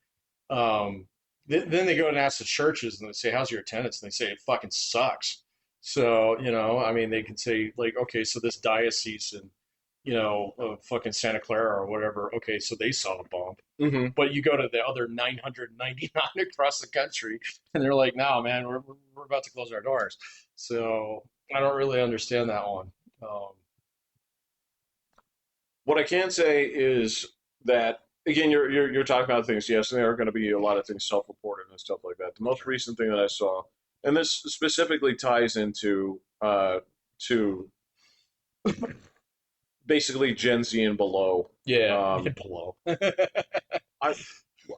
um, then they go and ask the churches and they say, "How's your attendance?" And they say it fucking sucks. So, I mean, they can say like, okay, so this diocese in, fucking Santa Clara or whatever, okay, so they saw a bump. Mm-hmm. But you go to the other 999 across the country, and they're like, "No, man, we're about to close our doors." So I don't really understand that one. Um, What I can say is that again, you're talking about things. Yes, and there are going to be a lot of things self-reported and stuff like that. The most sure. recent thing that I saw, and this specifically ties into to basically Gen Z and below. Yeah, Um, below. I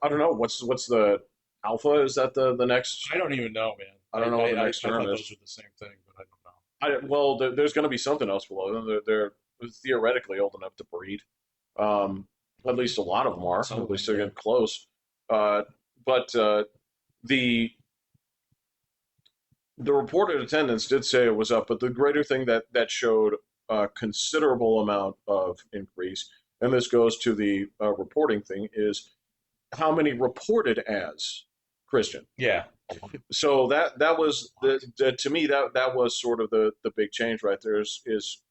I don't know what's the alpha. Is that the next? I don't even know, man. I don't know what the next I term thought is. those were the same thing, but Well, there's going to be something else below them. They're theoretically old enough to breed. Um, at least a lot of them are. Some At of them, least they're yeah. getting close. Uh, but the the reported attendance did say it was up, but the greater thing that showed a considerable amount of increase, and this goes to the reporting thing, is how many reported as Christian. Yeah. So that was to me that was sort of the big change right there is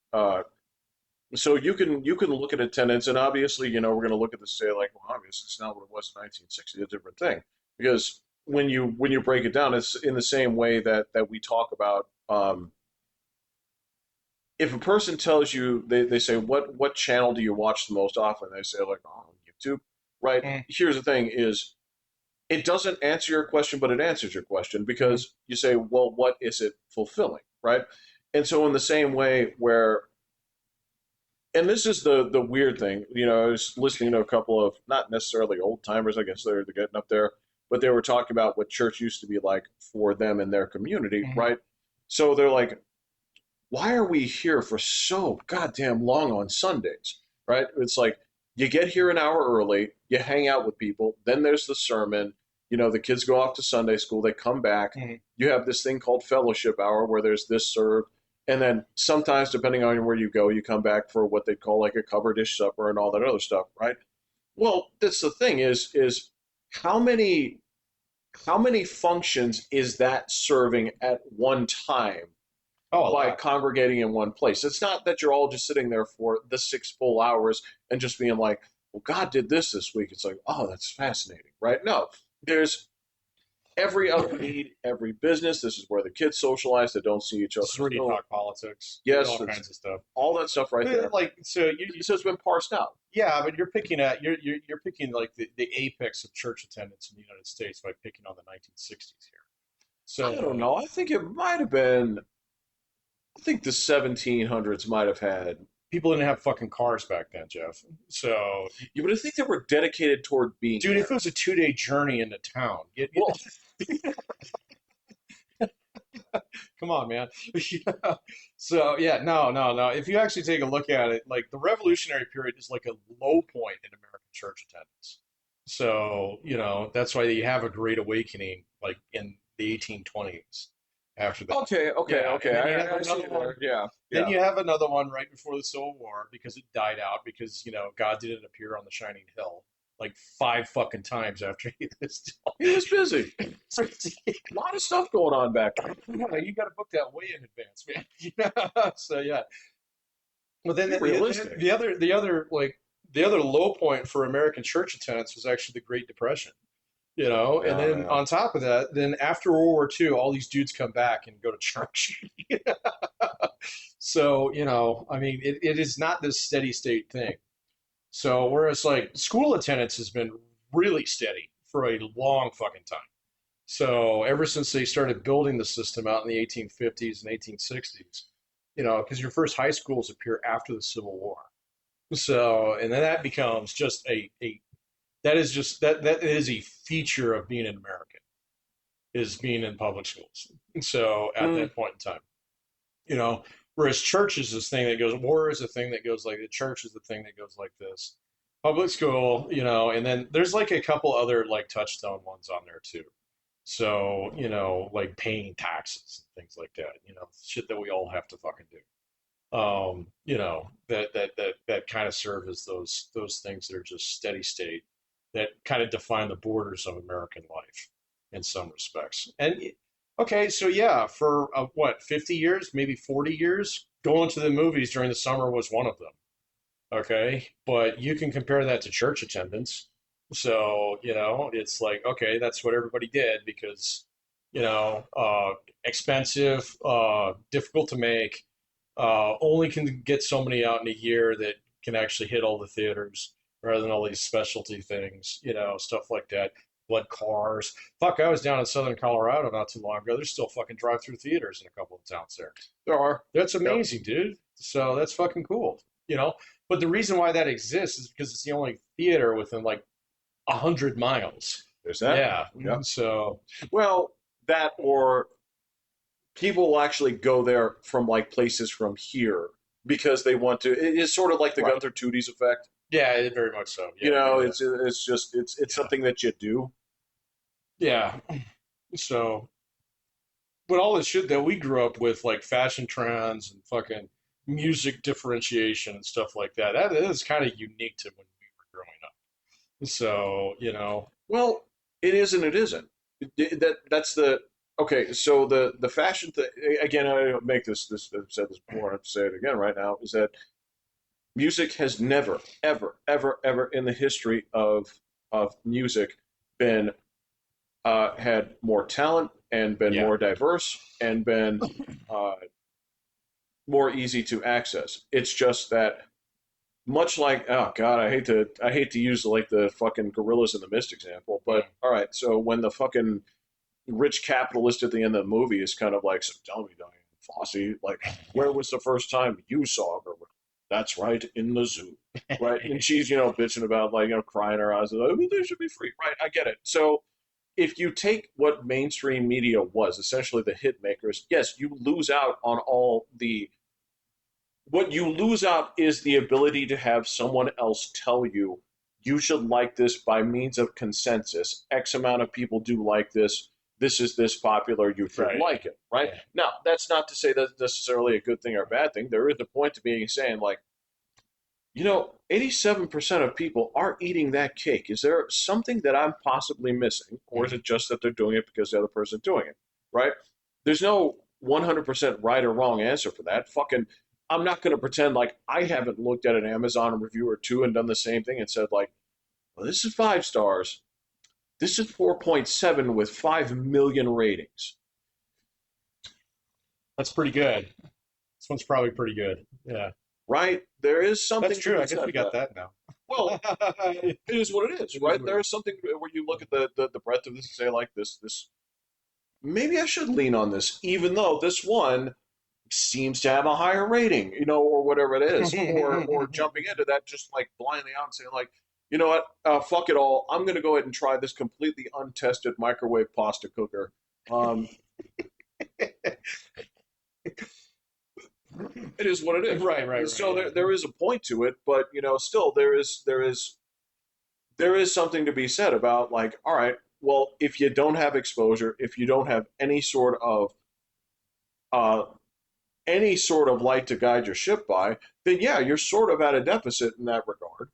so you can look at attendance, and obviously we're going to look at this and say like, well, obviously it's not what it was in 1960, a different thing, because when you break it down, it's in the same way that we talk about. If a person tells you, they say what channel do you watch the most often, they say like, oh, YouTube, right? Mm. Here's the thing is, it doesn't answer your question, but it answers your question, Mm-hmm. because you say, well, what is it fulfilling, right? And so in the same way where, and this is the weird thing, I was listening to a couple of not necessarily old timers, I guess they're getting up there, but they were talking about what church used to be like for them in their community, Mm-hmm. right? So they're like, why are we here for so goddamn long on Sundays, right? It's like you get here an hour early, you hang out with people, then there's the sermon. The kids go off to Sunday school, they come back. Mm-hmm. You have this thing called fellowship hour where there's this served, and then sometimes, depending on where you go, you come back for what they call like a cover dish supper and all that other stuff, right? Well, that's the thing is how many how many functions is that serving at one time Oh, a by lot. congregating in one place? It's not that you're all just sitting there for the 6 full hours and just being like, well, God did this week. It's like, oh, that's fascinating, right? No, there's every other need, every business. This is where the kids socialize. They don't see each other. This is where you So, talk politics, yes, all it's kinds of stuff. all that stuff right there. Like, so So it's been parsed out. yeah, but you're picking like the apex of church attendance in the United States by picking on the 1960s here. I don't So know. I think it might have been, I think the 1700s might have had, people didn't have fucking cars back then, Jeff. So, you would think they were dedicated toward being dude, if it there. was a 2 day journey into town, Well, come on, man. So yeah, no. If you actually take a look at it, like the Revolutionary period is like a low point in American church attendance. So that's why you have a Great Awakening, like in the 1820s. After that, okay, okay, yeah, and okay. then you have I see another you one. there. Yeah, Then yeah. you have another one right before the Civil War because it died out because God didn't appear on the shining hill like 5 fucking times after he was. He was busy. A lot of stuff going on back then. You got to book that way in advance, man. So yeah, but then Be realistic. the other low point for American church attendance was actually the Great Depression. And then Yeah. on top of that, then after World War II, all these dudes come back and go to church. So I mean, it is not this steady state thing. So whereas like school attendance has been really steady for a long fucking time. So ever since they started building the system out in the 1850s and 1860s, because your first high schools appear after the Civil War. So and then that becomes just a that is just that is a feature of being an American is being in public schools. So at Mm. that point in time, you know, whereas church is this thing that goes, war is a thing that goes like the church is the thing that goes like this. Public school, and then there's like a couple other like touchstone ones on there too. So, like paying taxes and things like that, shit that we all have to fucking do. That kind of serve as those things that are just steady state that kind of define the borders of American life in some respects. And okay, so yeah, for what, 50 years, maybe 40 years, going to the movies during the summer was one of them. Okay, but you can compare that to church attendance. So, it's like, okay, that's what everybody did because, expensive, difficult to make, only can get so many out in a year that can actually hit all the theaters rather than all these specialty things, stuff like that. Blood cars. Fuck, I was down in southern Colorado not too long ago. There's still fucking drive-through theaters in a couple of towns there. There are. That's Yep. amazing, dude. So that's fucking cool, But the reason why that exists is because it's the only theater within like 100 miles. There's that. Yeah. Yep. So Well, that or people will actually go there from like places from here because they want to. It is sort of like the right. Gunther Tooties effect. Yeah, very much so. You Yeah, know, yeah, it's just it's yeah, something that you do. yeah. So, but all this shit that we grew up with, like fashion trends and fucking music differentiation and stuff like that, that is kind of unique to when we were growing up. So, Well, it is and it isn't. That's the okay. So the fashion thing again. I don't make this. I've said this before. I have to say it again right now. Is that music has never, ever, ever, ever in the history of music been had more talent and been yeah, more diverse and been uh, more easy to access. It's just that much like oh god, I hate to use like the fucking gorillas in the mist example, mm, but all right, so when the fucking rich capitalist at the end of the movie is kind of like, so tell me, Diane Fossey, like, where was the first time you saw a gorilla? That's right, in the zoo, right? And she's bitching about like crying her eyes, like, oh, they should be free, right? I get it. So if you take what mainstream media was essentially the hit makers, yes, you lose out on all the what you lose out is the ability to have someone else tell you you should like this by means of consensus. X amount of people do like this. This is this popular. You should right, like it, right? yeah, Now, that's not to say that's necessarily a good thing or a bad thing. There is a point to being saying, like, 87% of people are eating that cake. Is there something that I'm possibly missing? Or is mhm. it just that they're doing it because the other person's doing it? Right? There's no 100% right or wrong answer for that. Fucking, I'm not going to pretend like I haven't looked at an Amazon review or two and done the same thing and said, like, well, this is 5 stars. This is 4.7 with 5 million ratings. That's pretty good. This one's probably pretty good. Yeah, Right? There is that's something to true. be I guess said we for got that. that now. Well, It it is what it is, is right? what it There is. is something where you look at the breadth of this and say, like, this maybe I should lean on this, even though this one seems to have a higher rating, or whatever it is, or jumping into that just like blindly out and saying like, you know what, fuck it all, I'm gonna go ahead and try this completely untested microwave pasta cooker. Um, it is what it Right, right, is. right. So Yeah. there is a point to it, but still there is something to be said about like, all right, well, if you don't have exposure, if you don't have uh, any sort of light to guide your ship by, then yeah, you're sort of at a deficit in that regard.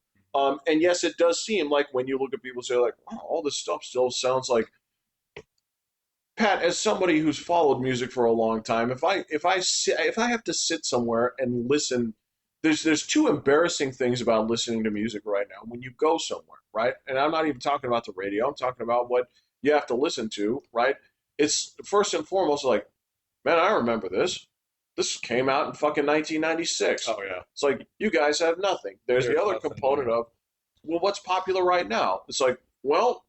And yes, it does seem like when you look at people say like, wow, all this stuff still sounds like Pat. As somebody who's followed music for a long time, if I have to sit somewhere and listen, there's two embarrassing things about listening to music right now. When you go somewhere, right, and I'm not even talking about the radio, I'm talking about what you have to listen to, right? It's first and foremost like, man, I remember this. This came out in fucking 1996. Oh yeah. It's like, you guys have nothing. There's the There's other nothing component there. of, well, what's popular right now? It's like, well,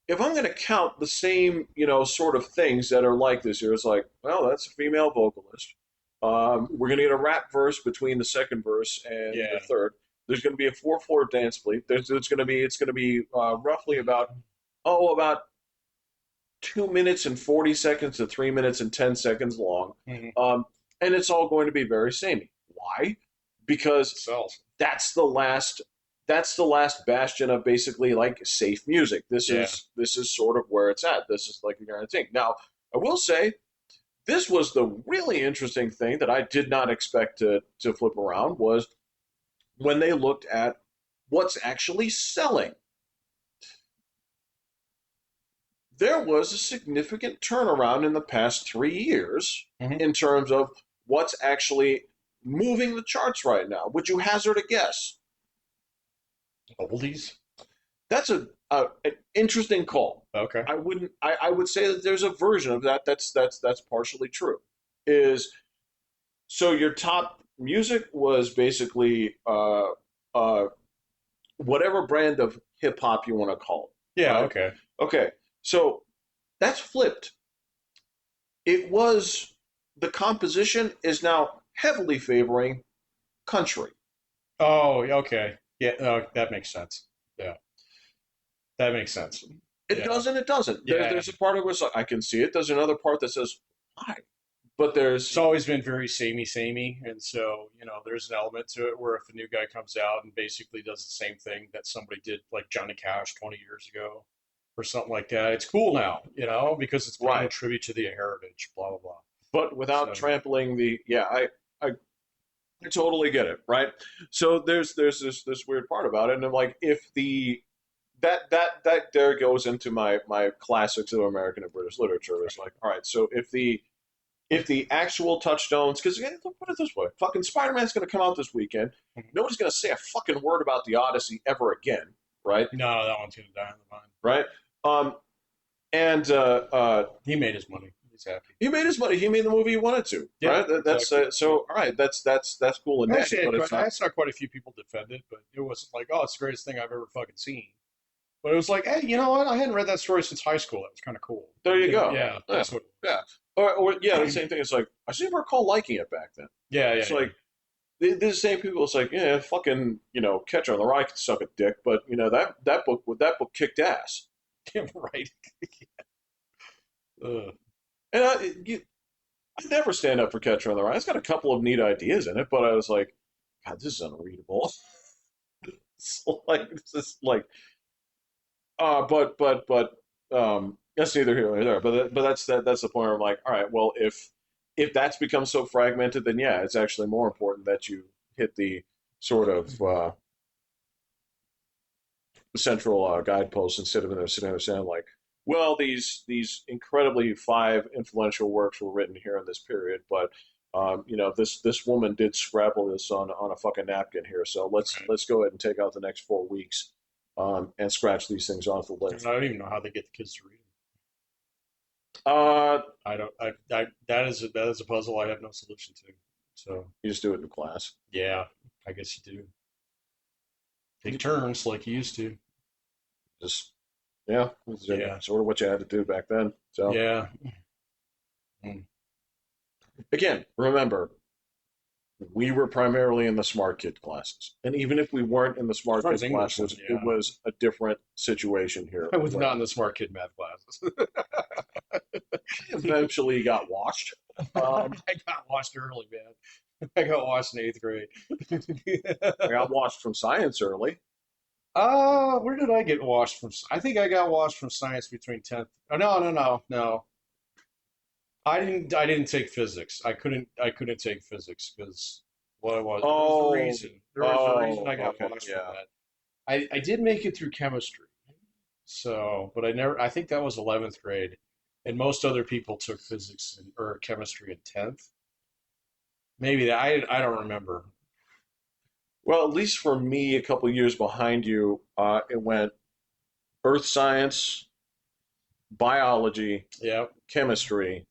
if I'm going to count the same, sort of things that are like this here, it's like, well, that's a female vocalist. We're going to get a rap verse between the second verse and the Yeah. third. There's going to be a 4/4 dance beat. It's going to be roughly about 2 minutes and 40 seconds to 3 minutes and 10 seconds long. Mhm. Um, and it's all going to be very samey. Why? It Because sells. that's the last that's the last bastion of basically like safe music. This Yeah. is this is sort of where it's at. This is like a kind of thing. Now, I will say this was the really interesting thing that I did not expect to flip around was when they looked at what's actually selling. There was a significant turnaround in the past 3 years Hmm. in terms of what's actually moving the charts right now. Would you hazard a guess? Oldies. That's an interesting call. Okay. I wouldn't. I would say that there's a version of that that's partially true. Is so your top music was basically uh, whatever brand of hip hop you want to call it, Yeah. right? Okay. Okay, so that's flipped. It was the composition is now heavily favoring country. Oh. Okay. Yeah. That makes sense. Yeah. That makes sense. It Yeah. doesn't. It doesn't. Yeah. There's a part of it where it's like, I can see it. There's another part that says, why? but It's there's always been very samey, and so there's an element to it where if a new guy comes out and basically does the same thing that somebody did, like Johnny Cash 20 years ago, or something like that, it's cool now, because it's paying a right, tribute to the heritage, blah blah blah. but without So trampling the yeah, I totally get it, right? So there's this weird part about it, and I'm like, if the that there goes into my classics of American and British literature. It's like, all right, so if the actual touchstones, because put it this way, fucking Spider Man's going to come out this weekend. Nobody's going to say a fucking word about the Odyssey ever again, right? no, that one's gonna die on the vine. Right? Um, and He made his money. He's happy. he made his money. He made the movie he wanted to, Yeah, right? That's exactly. Yeah. so. All right, that's cool and dandy, Actually, but it's I not saw quite a few people defend it, but it wasn't like, oh, it's the greatest thing I've ever fucking seen. But it was like, hey, you know what? I hadn't read that story since high school. That was kind of cool. there. You go. Yeah, Yeah, that's what it yeah. was. Or yeah, the same thing. It's like I seem to recall liking it back then. Yeah, yeah, It's yeah. like the same people. It's like yeah, fucking Catcher on the Rye can suck a dick, but that book kicked ass. Right. Ugh. And I never stand up for Catcher on the Rye. It's got a couple of neat ideas in it, but I was like, God, this is unreadable. It's like this is like but that's neither here nor there. But that's the point where I'm like, all right, well, if that's become so fragmented, then yeah, it's actually more important that you hit the sort of central guideposts instead of sitting there saying like, well, these incredibly five influential works were written here in this period, but this woman did scrabble this on a fucking napkin here, so let's go ahead and take out the next 4 weeks and scratch these things off the I list. don't even know how they get the kids to read them. Uh, I don't. That is a puzzle I have no solution to. So you just do it in class. yeah, I guess you do. Take turns like you used to. Just yeah, it's Yeah, sort of what you had to do back then. So yeah. Mm. again, remember, we were primarily in the smart kid classes, and even if we weren't in the As smart far kid as English classes, went, it yeah. was a different situation here. I was Where not in the smart kid math classes. eventually got washed. Um, I got washed early, man. I got washed in eighth grade. I got washed from science early. Where did I get washed from? I think I got washed from science between 10th. Oh, no, no, no, no. I didn't take physics. I couldn't take physics because what was there was a Oh, reason. There was a reason oh, I got okay, washed from yeah. that. I did make it through chemistry. So, but I think that was 11th grade. And most other people took physics or chemistry in 10th. Maybe that I don't remember. Well, at least for me, a couple years behind you, it went earth science, biology, Yeah. chemistry,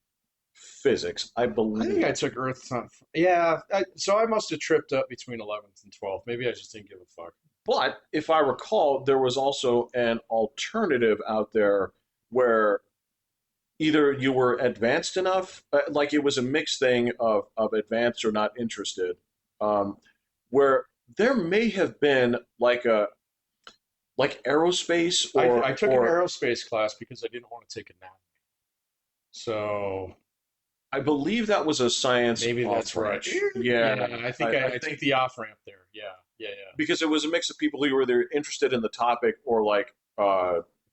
physics, I I think I believe. took Earth Time. Yeah, so I must have tripped up between 11th and 12th. Maybe I just didn't give a fuck. But if I recall, there was also an alternative out there where either you were advanced enough, like it was a mixed thing of advanced or not interested, um, where there may have been like aerospace I took an or aerospace class because I didn't want to take a nap. So I believe that was a science maybe off that's right. branch. Yeah, Yeah, I think I I took think the off ramp there. Yeah, yeah, yeah. because it was a mix of people who were either interested in the topic or like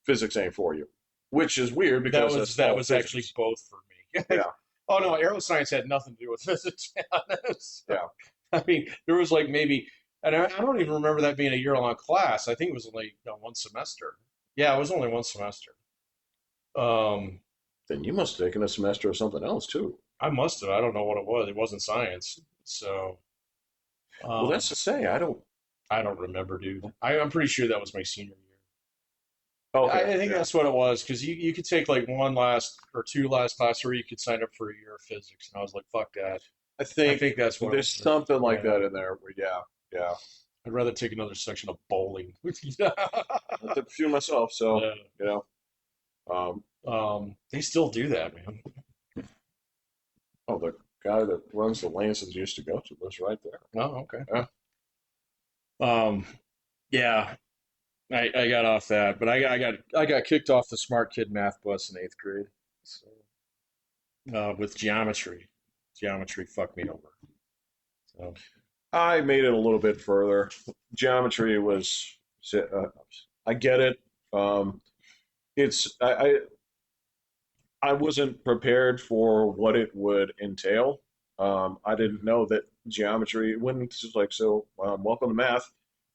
physics ain't for you, which is weird That because was that's that all was actually physics. both for me. Yeah, Oh no, aeroscience had nothing to do with physics, man. So, yeah. I mean, there was like maybe, and I don't even remember that being a year-long class. I think it was only one semester. Yeah, it was only one semester. Um, Then you must have taken a semester of something else too. I must have. I don't know what it was. It wasn't science, so Well, that's um, to say, I don't. I don't remember, dude. I'm pretty sure that was my senior year. Okay, I think yeah. that's what it was because you could take like one last or two last class, or you could sign up for a year of physics, and I was like, fuck that. I I think think that's what it there's was. something like Yeah, that in there. Where, yeah, yeah. I'd rather take another section of bowling. I took a few myself, so Yeah. you know. Um, They still do that, man. oh, the guy that runs the Lancers used to go to lives right there. Oh, okay. Yeah. Um, yeah, I got off that, but I got kicked off the smart kid math bus in eighth grade, so with geometry. Geometry fucked me over. So I made it a little bit further. Geometry was, I get it. Um, it's I wasn't prepared for what it would entail. I didn't know that geometry. When it's just like, so, welcome to math.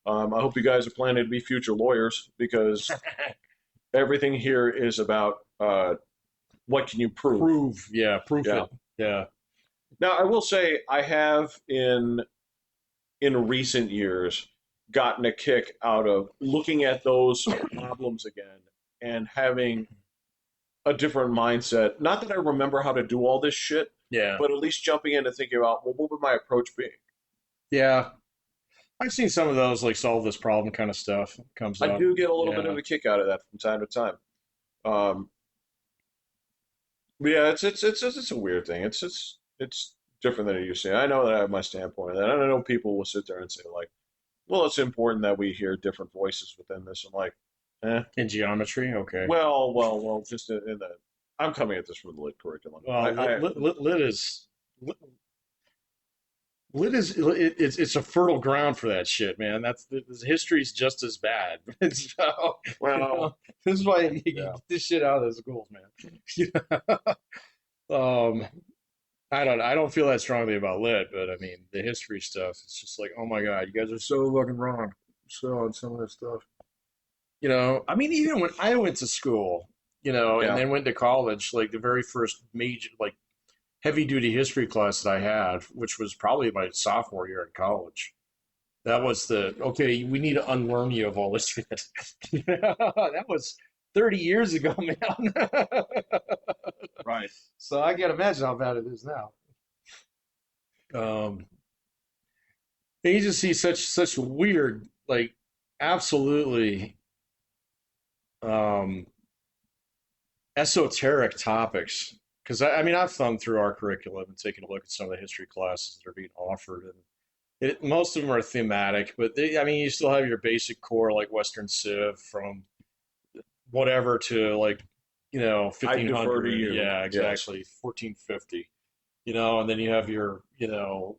I hope you guys are planning to be future lawyers because everything here is about what can you prove. prove, yeah, proof Yeah. it, yeah, Now, I will say I have in recent years gotten a kick out of looking at those problems again and having a different mindset. Not that I remember how to do all this shit, yeah, but at least jumping in and thinking about, well, what would my approach be? yeah. I've seen some of those like solve this problem kind of stuff comes I up. do get a little bit Yeah, of a kick out of that from time to time. Um, but yeah, it's a weird thing. It's different than it used to be. I know that I have my standpoint, and I know people will sit there and say like, well, it's important that we hear different voices within this. I'm like, eh, in geometry, okay. well, just in the. I'm coming at this from the lit curriculum. Well, lit is lit is it's a fertile ground for that shit, man. That's the history's just as bad. So, well, this is why you yeah. get this shit out of the schools, man. um, I don't feel that strongly about lit, but I mean the history stuff. It's just like, oh my god, you guys are so fucking wrong. So on some of this stuff, I mean, even when I went to school, and Yeah. then went to college, like the very first major, like heavy duty history class that I had, which was probably my sophomore year in college. That was okay, we need to unlearn you of all this shit. That was 30 years ago, man. Right. So I can't imagine how bad it is now. Um, and you just see such weird, like absolutely um, esoteric topics. Because I mean, I've thumbed through our curriculum and taken a look at some of the history classes that are being offered, and most of them are thematic, but I mean, you still have your basic core like Western Civ from whatever to like, I defer to 1500. you. Yeah, Yes. exactly. 1450. And then you have your,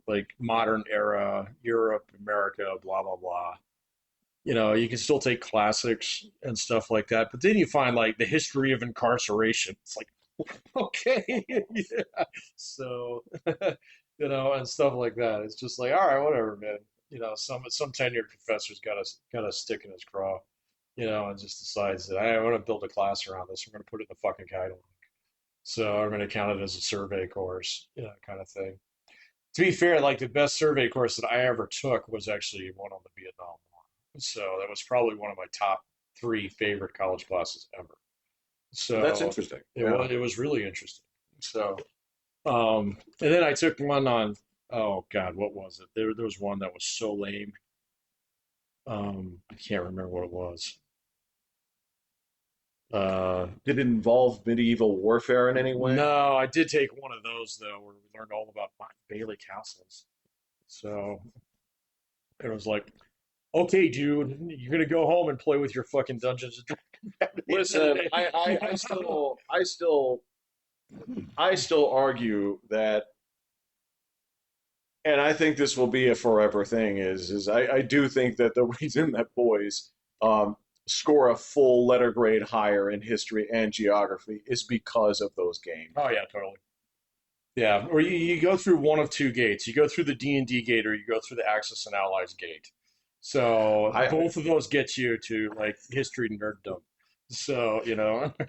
like modern era Europe, America, blah, blah, blah. You can still take classics and stuff like that, but then you find like the history of incarceration. It's like, okay, yeah. So, and stuff like that. It's just like, all right, whatever, man. Some tenured professor's got a stick in his craw, and just decides that I want to build a class around this. I'm going to put it in the fucking guideline. So I'm going to count it as a survey course, kind of thing. To be fair, like the best survey course that I ever took was actually one on the Vietnam War. So that was probably one of my top three favorite college classes ever. That's So interesting. it Yeah. was it was really interesting. So and then I took one on, oh God, what was it? There was one that was so lame. I can't remember what it was. Uh, Did it involve medieval warfare in any way? no, I did take one of those though, where we learned all about Bailey castles. So it was like, okay, dude, you're gonna go home and play with your fucking Dungeons and Listen, Dragons. I still argue that, and I think this will be a forever thing. Is I do think that the reason that boys um, score a full letter grade higher in history and geography is because of those games. Oh yeah, totally. Yeah, or you go through one of two gates. You go through the D&D gate, or you go through the Axis and Allies gate. So I both of those get you to like history nerddom. So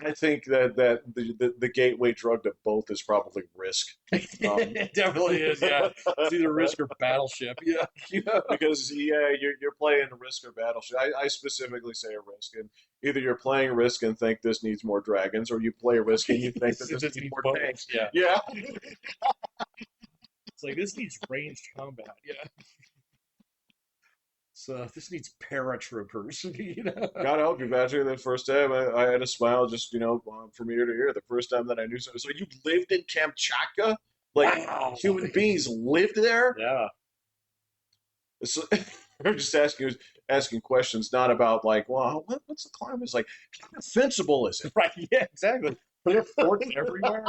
I think that the gateway drug to both is probably Risk. it definitely is. Yeah, it's either Risk or Battleship. Yeah, yeah. Because yeah, you're playing Risk or Battleship. I specifically say a Risk, and either you're playing Risk and think this needs more dragons, or you play Risk and you think that It this just needs needs more both. tanks. Yeah, Yeah. it's like this needs ranged combat. Yeah, so this needs paratroopers. God help you, Patrick. The first time I had a smile just from ear to ear. The first time that I knew something. So you lived in Kamchatka? Like Wow. human beings lived there? Yeah. So, I'm just asking questions, not about like, well, what's the climate? It's like, how defensible is it? Right. Yeah. Exactly. Are there forts everywhere?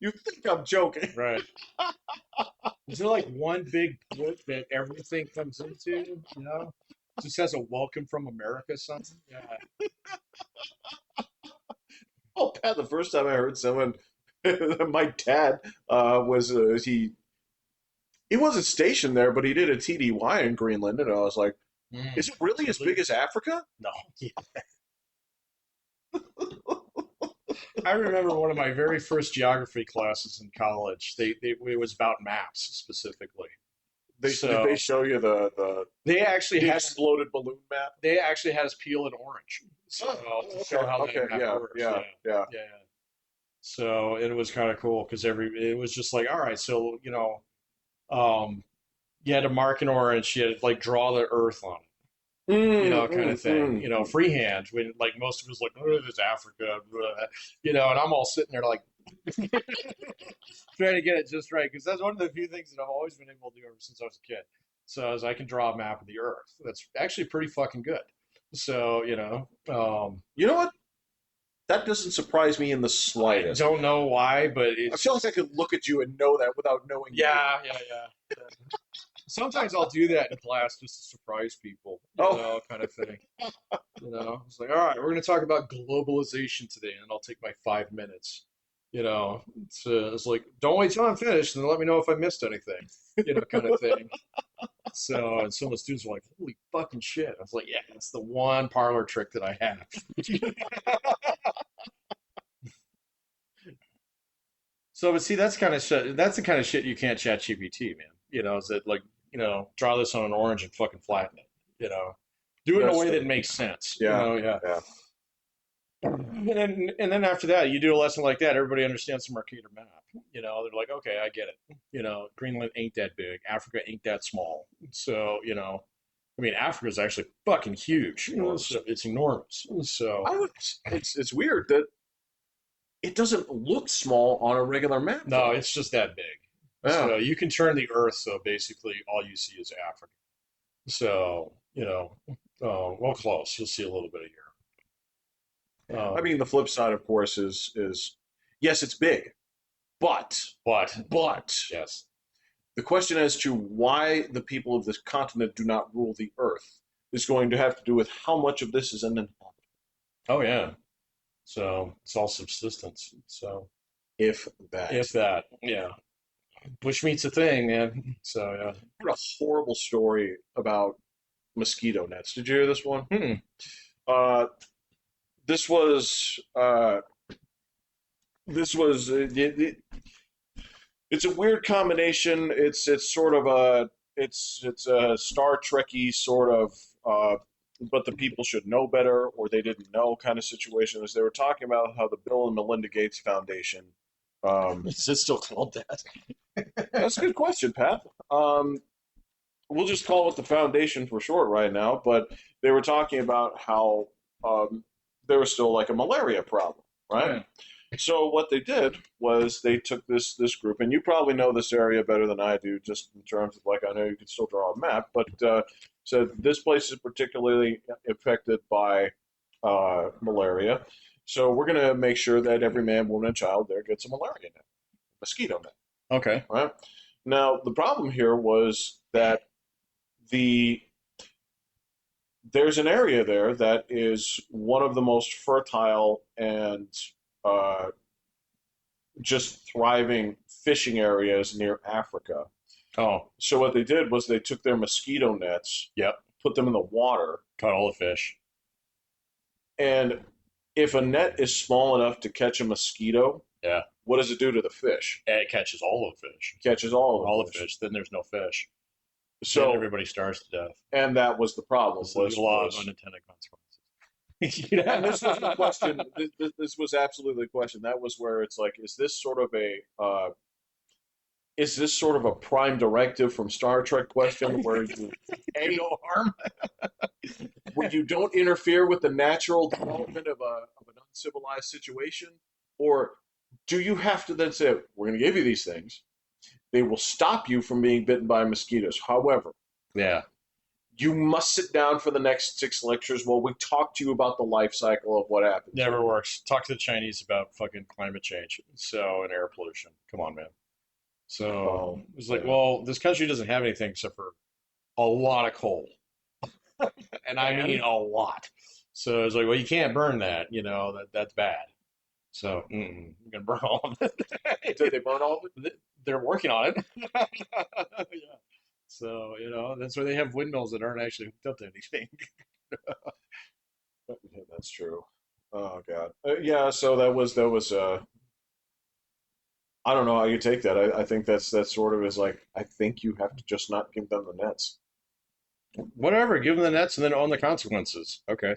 You think I'm joking? Right. Is there like one big port that everything comes into? You know, just has a welcome from America sign. Yeah. Oh, Pat, the first time I heard someone, my dad was he wasn't stationed there, but he did a TDY in Greenland, and I was like, Mm, is it really as really? big as Africa? No. I remember one of my very first geography classes in college. It was about maps specifically. Did they So show you they actually the had exploded balloon map? they actually had us peel an orange. So to show Okay, how that okay, map yeah, works. Yeah. yeah, yeah. Yeah. So it was kind of cool because it was just like, all right, so um, you had to mark an orange, you had to like draw the earth on it, kind of thing, Mm. freehand. When like most of us like, oh, this is Africa, blah, and I'm all sitting there like trying to get it just right because that's one of the few things that I've always been able to do ever since I was a kid. So as I can draw a map of the earth, that's actually pretty fucking good. So You know what? That doesn't surprise me in the I slightest. don't know why, but I it's feel like I just could look at you and know that without knowing you. yeah. Sometimes I'll do that in class just to surprise people, Oh, kind of thing. It's like, all right, we're going to talk about globalization today, and I'll take my 5 minutes. It's like, don't wait till I'm finished, and let me know if I missed anything, kind of thing. So, and some of the students were like, holy fucking shit. I was like, yeah, that's the one parlor trick that I have. So, but see, that's kind of shit. That's the kind of shit you can't chat GPT, man. Is that like, draw this on an orange and fucking flatten it. Do it in a that's way that true. makes sense. Yeah, Yeah. yeah. And then after that, you do a lesson like that, everybody understands the Mercator map. They're like, okay, I get it. Greenland ain't that big, Africa ain't that small. So, I mean, Africa is actually fucking huge. Enormous. So it's enormous. So I would. It's weird that it doesn't look small on a regular map, no, though. it's just that big. Yeah. So you can turn the Earth so basically all you see is Africa. So well, close. You'll see a little bit of here. I mean, the flip side, of course, is yes, it's big, but But but yes, the question as to why the people of this continent do not rule the Earth is going to have to do with how much of this is uninhabited, oh yeah. So it's all subsistence. So if that. if that, yeah, bush meat's a thing, man. So yeah. I heard a horrible story about mosquito nets. Did you hear this one? Hmm. Uh, this was uh, this was it's a weird combination. It's sort of it's a Star Trekky sort of, but the people should know better, or they didn't know kind of situation. As they were talking about how the Bill and Melinda Gates Foundation. Is it still called that? That's a good question, Pat. We'll just call it the foundation for short right now. But they were talking about how there was still like a malaria problem, Oh right? yeah. So what they did was they took this group, and you probably know this area better than I do, just in terms of like I know you can still draw a map, but said this place is particularly affected by malaria. So we're going to make sure that every man, woman, and child there gets a malaria net, mosquito net, Okay. right? Now the problem here was that the there's an area there that is one of the most fertile and uh, just thriving fishing areas near Africa. Oh, So what they did was they took their mosquito nets, yep. put them in the water, Caught all the fish. and if a net is small enough to catch a mosquito, Yeah. what does it do to the fish? And it catches all the fish. It catches all of All the the fish. fish. Then there's no fish. Then So, everybody starves to death. and that was the problem. This is a lot of unintended consequences. And this was the question. This was absolutely the question. That was where it's like, is this sort of a prime directive from Star Trek question where you Do no harm. where you don't interfere with the natural development of an uncivilized situation, or do you have to then say we're going to give you these things? They will stop you from being bitten by mosquitoes. However, Yeah. You must sit down for the next 6 lectures while we talk to you about the life cycle of what happens Never here. works. Talk to the Chinese about fucking climate change. So, and air pollution. Come on, man. So Oh, it's like, yeah. well, this country doesn't have anything except for a lot of coal, and I mean And a lot. So it's like, well, you can't burn that. That's bad. So you're gonna burn all of did it. they burn all of it? They're working on it. Yeah. So that's why they have windmills that aren't actually hooked up to anything. Yeah, that's true. Oh God. Yeah. So that was. I don't know how you take that. I think that's sort of is like I think you have to just not give them the nets. Whatever, give them the nets and then own the consequences. Okay.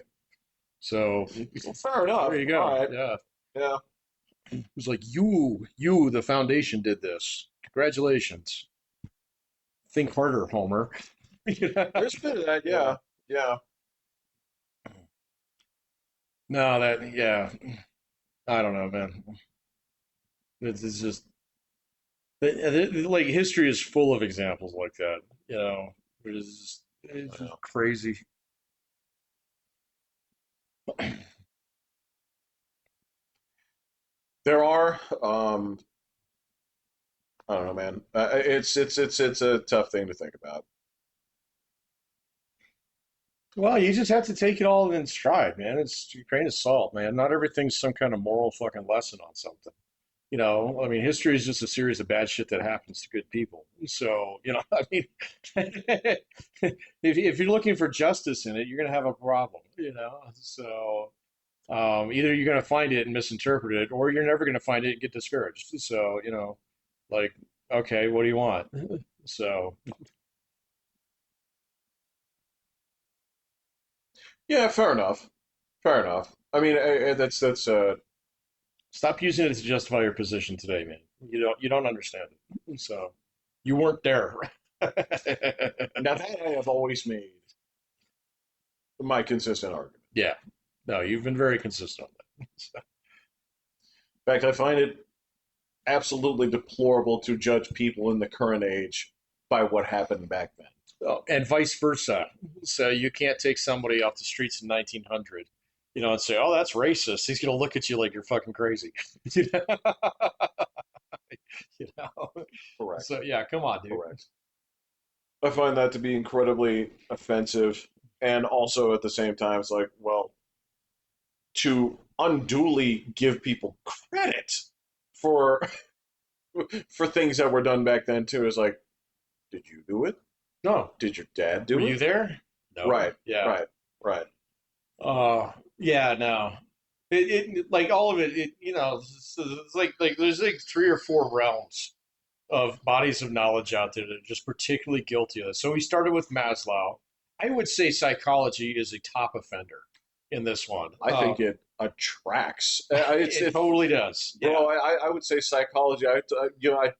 So Well, fair there enough. you All go. right. Yeah. Yeah. It was like you, the foundation did this. Congratulations. Think harder, Homer. There's a bit of that. Yeah. Yeah. Yeah. No, yeah. I don't know, man. It's just like history is full of examples like that. It's just Yeah. crazy. There are. I don't know, man. It's a tough thing to think about. Well, you just have to take it all in stride, man. It's a grain of salt, man. Not everything's some kind of moral fucking lesson on something. I mean, history is just a series of bad shit that happens to good people. So, I mean, if you're looking for justice in it, you're going to have a problem. So, either you're going to find it and misinterpret it, or you're never going to find it and get discouraged. So, like, okay, what do you want? So, Yeah, fair enough. Fair enough. I mean, that's stop using it to justify your position today, man. You don't understand it. So, you weren't there. now that I have always made my consistent argument. Yeah. No, you've been very consistent on that. So, In fact, I find it absolutely deplorable to judge people in the current age by what happened back then. oh, and vice versa. So you can't take somebody off the streets in 1900, and say, "Oh, that's racist." He's gonna look at you like you're fucking crazy. you know? you know? Correct. So yeah, come on, dude. Correct. I find that to be incredibly offensive, and also at the same time, it's like, well, to unduly give people credit for for things that were done back then too is like, did you do it? No, Did your dad were do you it? there? No. Right, Yeah. right, right. Yeah. No. Like all of it. It's like there's like three or four realms of bodies of knowledge out there that are just particularly guilty of this. So we started with Maslow. I would say psychology is a top offender in this one. I think it attracts. It totally does. Yeah. bro. I would say psychology. I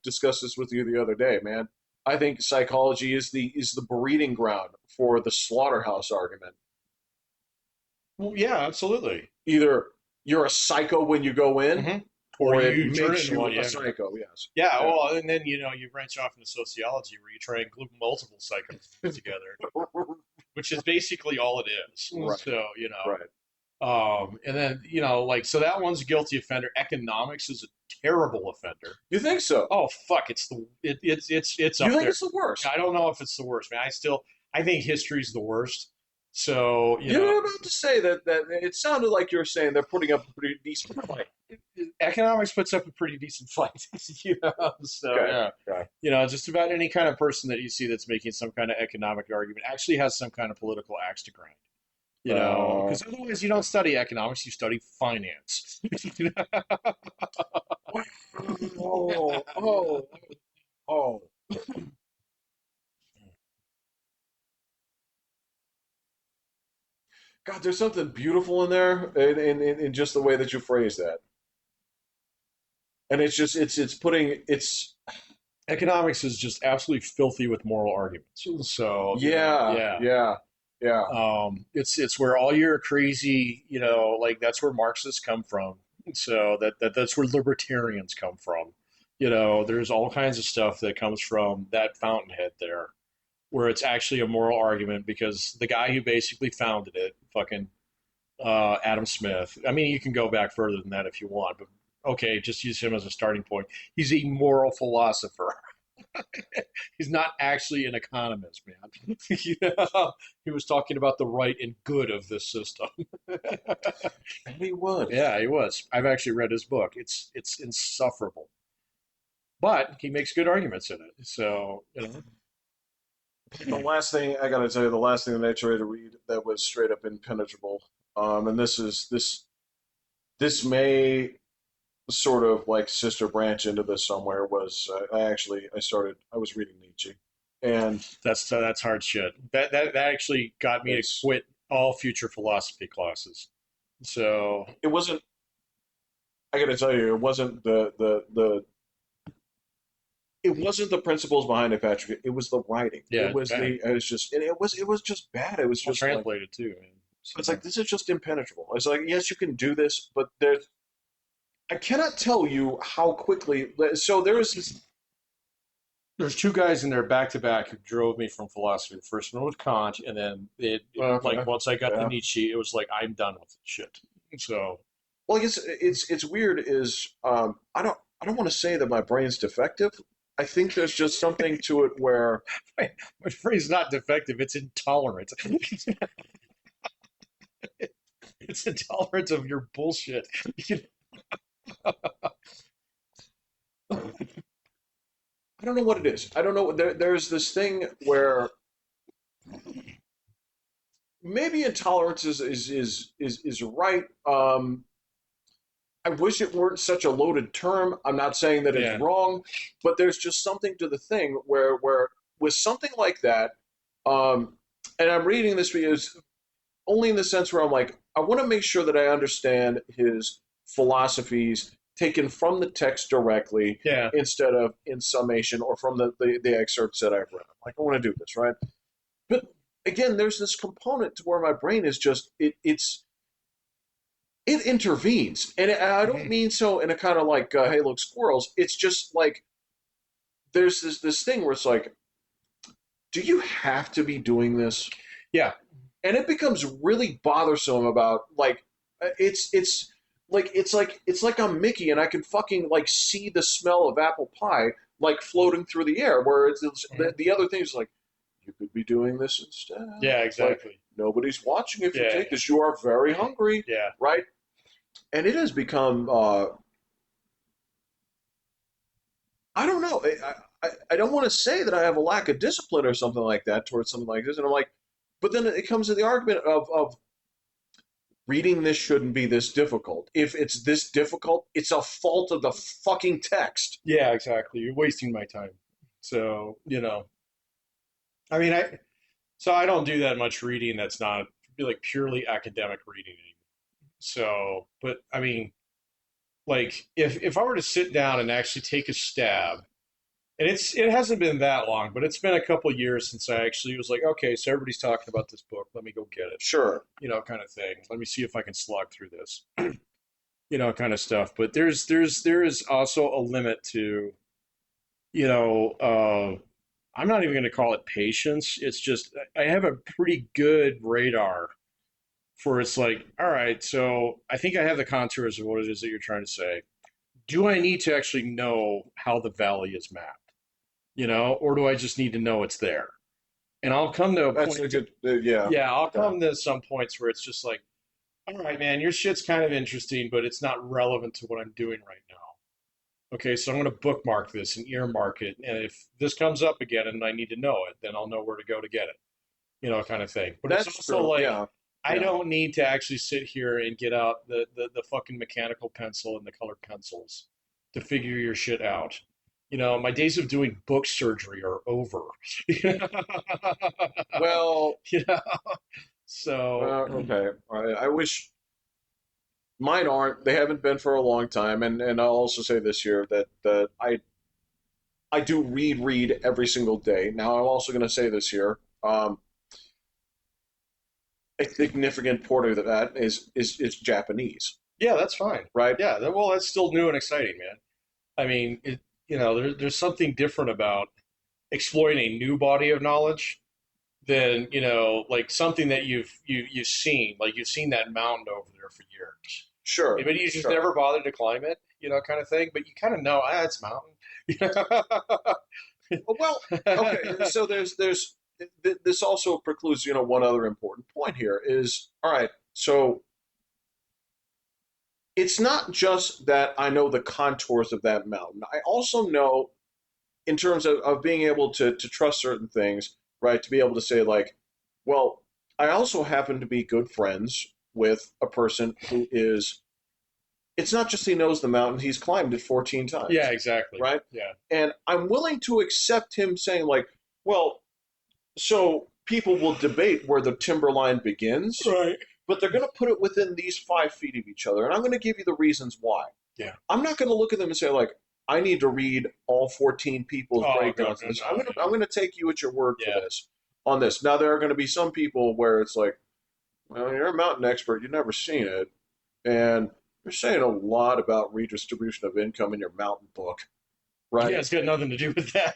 discussed this with you the other day, man. I think psychology is the breeding ground for the slaughterhouse argument. Well, yeah, absolutely. Either you're a psycho when you go in, hmm Or or it you turn makes into you one. a Yeah. psycho. Yes. Yeah. Yeah. Well, and then you branch off into sociology where you try and glue multiple psychos together, which is basically all it is. Right. So Right. and then like so that one's a guilty offender. Economics is a terrible offender. You think so? Oh fuck, it's You up think there. it's the worst? I don't know if it's the worst, man. I think history's the worst. So You were about to say that it sounded like you were saying they're putting up a pretty decent fight. economics puts up a pretty decent fight. So Okay. yeah, Okay. just about any kind of person that you see that's making some kind of economic argument actually has some kind of political axe to grind. Uh, Because otherwise you don't study economics, you study finance. oh, oh, oh. God, there's something beautiful in there in just the way that you phrase that. And it's just it's putting it's Economics is just absolutely filthy with moral arguments. So yeah, yeah. yeah, yeah. It's where all your crazy, like that's where Marxists come from. So that's where libertarians come from. There's all kinds of stuff that comes from that fountainhead there. where it's actually a moral argument because the guy who basically founded it, fucking Adam Smith. I mean, you can go back further than that if you want, but okay, just use him as a starting point. He's a moral philosopher. He's not actually an economist, man. You know, he was talking about the right and good of this system. And he was. Yeah, he was. I've actually read his book. It's insufferable, but he makes good arguments in it. So you know, The last thing I gotta tell you, the last thing that I tried to read that was straight up impenetrable, and this may sort of like sister branch into this somewhere was I was reading Nietzsche, and that's hard shit. That actually got me to it's quit all future philosophy classes. So it wasn't. I gotta tell you, it wasn't the it wasn't the principles behind it, Patrick. It was the writing. yeah, it's bad. It was just and it was just bad. It was Well just like translated too. Man. it's So, like this is just impenetrable. It's like yes, you can do this, but there's I cannot tell you how quickly. So there was this. there's two guys in there back to back who drove me from philosophy. The first one was Kant, and then like Okay, once I got to yeah. Nietzsche, it was like I'm done with this shit. So Well, I guess it's weird. Is I don't want to say that my brain's defective. I think there's just something to it where my phrase is not defective; it's intolerant. It's intolerance of your bullshit. I don't know what it is. I don't know. There's this thing where maybe intolerance is right. I wish it weren't such a loaded term. I'm not saying that it's Yeah, wrong, but there's just something to the thing where with something like that, um, and I'm reading this because only in the sense where I'm like, I want to make sure that I understand his philosophies taken from the text directly yeah. instead of in summation or from the excerpts that I've read. I'm like, I want to do this, right? But again, there's this component to where my brain is just it intervenes, and I don't Mhm. mean so in a kind of like, hey, look, squirrels. It's just like there's this thing where it's like, do you have to be doing this? Yeah, And it becomes really bothersome about like it's like I'm Mickey and I can fucking like see the smell of apple pie like floating through the air. Where Mhm. the other things like you could be doing this instead. Yeah, Like exactly. nobody's watching if you Yeah, take this. You are very hungry, yeah. right? And it has become I don't know. I don't want to say that I have a lack of discipline or something like that towards something like this. And I'm like, but then it comes to the argument of reading this shouldn't be this difficult. If it's this difficult, it's a fault of the fucking text. Yeah, exactly. You're wasting my time. So, I mean, I don't do that much reading that's not like purely academic reading anymore. So, but I mean, like if I were to sit down and actually take a stab, and it hasn't been that long, but it's been a couple of years since I actually was like, okay, so everybody's talking about this book, let me go get it, Sure. kind of thing. Let me see if I can slog through this, kind of stuff. But there is also a limit to, you know, I'm not even going to call it patience. It's just I have a pretty good radar for it's like, all right, so I think I have the contours of what it is that you're trying to say. Do I need to actually know how the valley is mapped, or do I just need to know it's there? And I'll come to a That's point, a good, yeah. yeah, I'll Yeah. come to some points where it's just like, all right, man, your shit's kind of interesting, but it's not relevant to what I'm doing right now. Okay, so I'm going to bookmark this and earmark it. And if this comes up again and I need to know it, then I'll know where to go to get it, kind of thing. But it's That's also true. like, Yeah. I Yeah. don't need to actually sit here and get out the fucking mechanical pencil and the colored pencils to figure your shit out. My days of doing book surgery are over. Well, you know? So, okay. I wish mine aren't. They haven't been for a long time. And I'll also say this year that I do read every single day. Now I'm also going to say this year. A significant portion of that is Japanese, yeah, that's fine. right? Yeah, well, that's still new and exciting, man. I mean, there's something different about exploring a new body of knowledge than like something that you've seen, like you've seen that mountain over there for years. Sure, But you just sure. never bothered to climb it, kind of thing. But you kind of know, it's a mountain. Well, okay. So this also precludes one other important point here is all right. So it's not just that I know the contours of that mountain. I also know in terms of being able to trust certain things, right? To be able to say like, well, I also happen to be good friends with a person who is. It's not just he knows the mountain; he's climbed it 14 Yeah, times, exactly. right? Yeah. And I'm willing to accept him saying like, well, so people will debate where the timberline begins, Right. but they're going to put it within these 5 feet of each other, and I'm going to give you the reasons why. Yeah. I'm not going to look at them and say like, I need to read all 14 people's Oh, breakdowns of this. no, I'm going to take you at your word for yeah. this on this. Now there are going to be some people where it's like, well, you're a mountain expert, you've never seen it, and you're saying a lot about redistribution of income in your mountain book, Yeah, right? it's got nothing to do with that.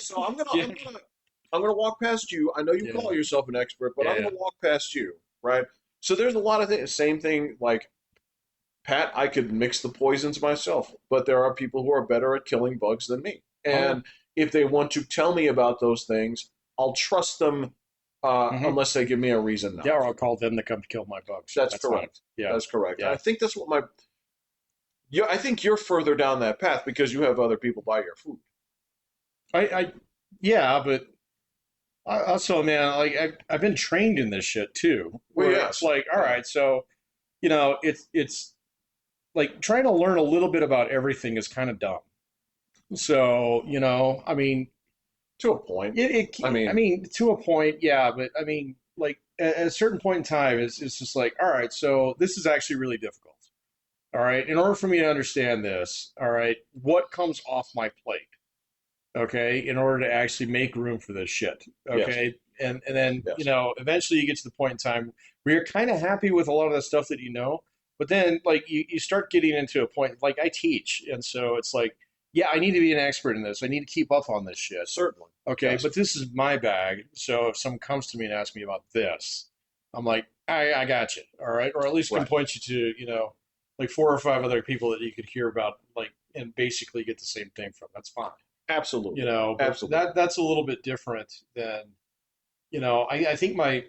So I'm gonna Yeah. I'm gonna I'm gonna walk past you. I know you Yeah. call yourself an expert, but I'm Yeah. gonna walk past you, right? So there's a lot of things. Same thing, like Pat. I could mix the poisons myself, but there are people who are better at killing bugs than me, Oh yeah. and if they want to tell me about those things, I'll trust them, Hmm. unless they give me a reason Yeah, not or to. I'll call them to come kill my bugs. That's That's fine. correct. Yeah. That's correct. Yeah. I think that's what my. Yeah, I think you're further down that path because you have other people buy your food. I yeah, but I also, man, like I've been trained in this shit too, Well, where it's yes, like, all yeah, right, so it's like trying to learn a little bit about everything is kind of dumb. So, I mean, to a point. I I mean, mean, to a point, yeah, but I mean, like at a certain point in time, it's just like, all right, so this is actually really difficult. All right, in order for me to understand this, all right, what comes off my plate? Okay, in order to actually make room for this shit. yes, Okay, and then yes. eventually you get to the point in time where you're kind of happy with a lot of the stuff that you know, but then like you start getting into a point like I teach, and so it's like, yeah, I need to be an expert in this. I need to keep up on this shit. Certainly. Okay, Yes. but this is my bag. So if someone comes to me and asks me about this, I'm like, I got you. All right. Or at least can Right. point you to, like 4 or 5 other people that you could hear about, like, and basically get the same thing from. That's fine. Absolutely. But Absolutely. that's a little bit different than, I think my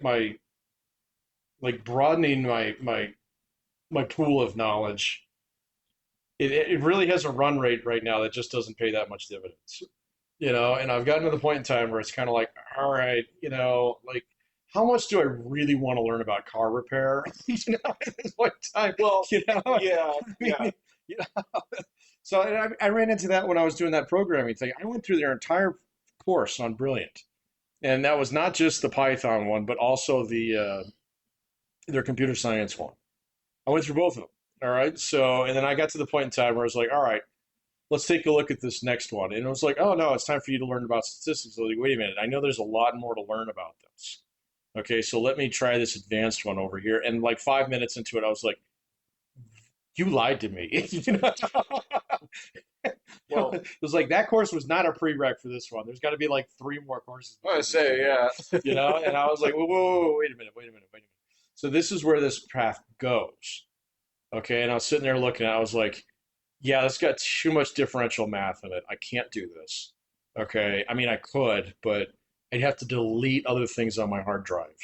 like broadening my pool of knowledge, it really has a run rate right now that just doesn't pay that much dividends. And I've gotten to the point in time where it's kind of like, all right, like how much do I really want to learn about car repair? At this point in time, Well, I yeah, yeah. mean, you know, so I ran into that when I was doing that programming thing. I went through their entire course on Brilliant, and that was not just the Python one, but also their computer science one. I went through both of them. All right, so and then I got to the point in time where I was like, all right, let's take a look at this next one. And it was like, oh no, it's time for you to learn about statistics. I was like, wait a minute, I know there's a lot more to learn about this. Okay, so let me try this advanced one over here. And like 5 minutes into it, I was like, you lied to me. Well, It was like that course was not a prereq for this one. There's got to be like 3 more courses I before this say, shit yeah. happens. And I was like, whoa, whoa, whoa, wait a minute, wait a minute, wait a minute. So this is where this path goes. Okay, and I was sitting there looking at it, I was like, yeah, this got too much differential math in it. I can't do this. Okay, I mean, I could, but I'd have to delete other things on my hard drive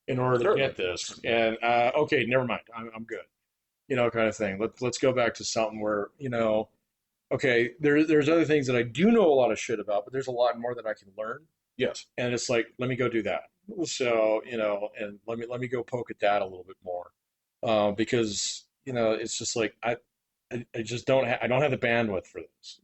in order to Certainly. get this. And okay, never mind. I'm good. Kind of thing. Let's go back to something where okay, there's other things that I do know a lot of shit about, but there's a lot more that I can learn. Yes. And it's like, let me go do that. So and let me go poke at that a little bit more, because it's just like I just I don't have the bandwidth for this.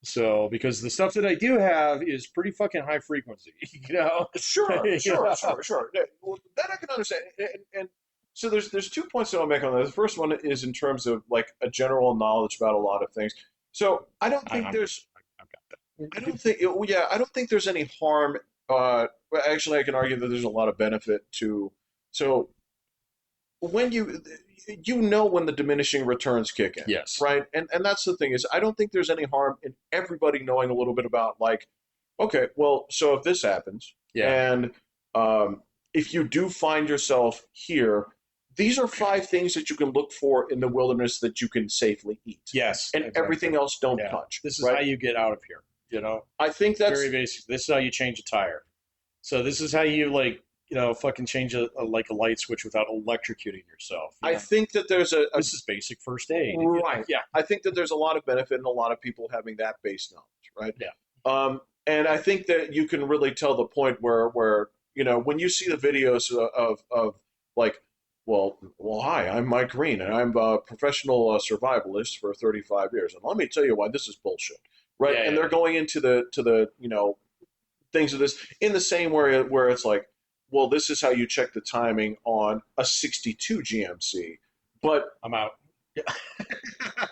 So because the stuff that I do have is pretty fucking high frequency, you know. Sure, You sure, sure, sure. Yeah, well, that I can understand. And so there's 2 points that I'll make on that. The first one is in terms of like a general knowledge about a lot of things. So I don't think I'm good. there's I've got I don't that. think yeah, I don't think there's any harm. Well, actually, I can argue that there's a lot of benefit to. So when when the diminishing returns kick in, Yes. right? And that's the thing is I don't think there's any harm in everybody knowing a little bit about like, okay, well, so if this happens, Yeah. And if you do find yourself here, these are five things that you can look for in the wilderness that you can safely eat, Yes, and exactly. everything else don't Yeah. touch. This is how Right? you get out of here. You know, I think very that's. basic. This is how you change a tire. So this is how you like, fucking change a light switch without electrocuting yourself. I think that there's a This is basic first aid. right. Yeah. I think that there's a lot of benefit in a lot of people having that base knowledge, right? Yeah. And I think that you can really tell the point where when you see the videos of like, well, hi, I'm Mike Green, and I'm a professional survivalist for 35 years, and let me tell you why this is bullshit, right? Yeah. And Yeah. they're going into the things of this in the same way where it's like, well, this is how you check the timing on a 62 GMC, but I'm out.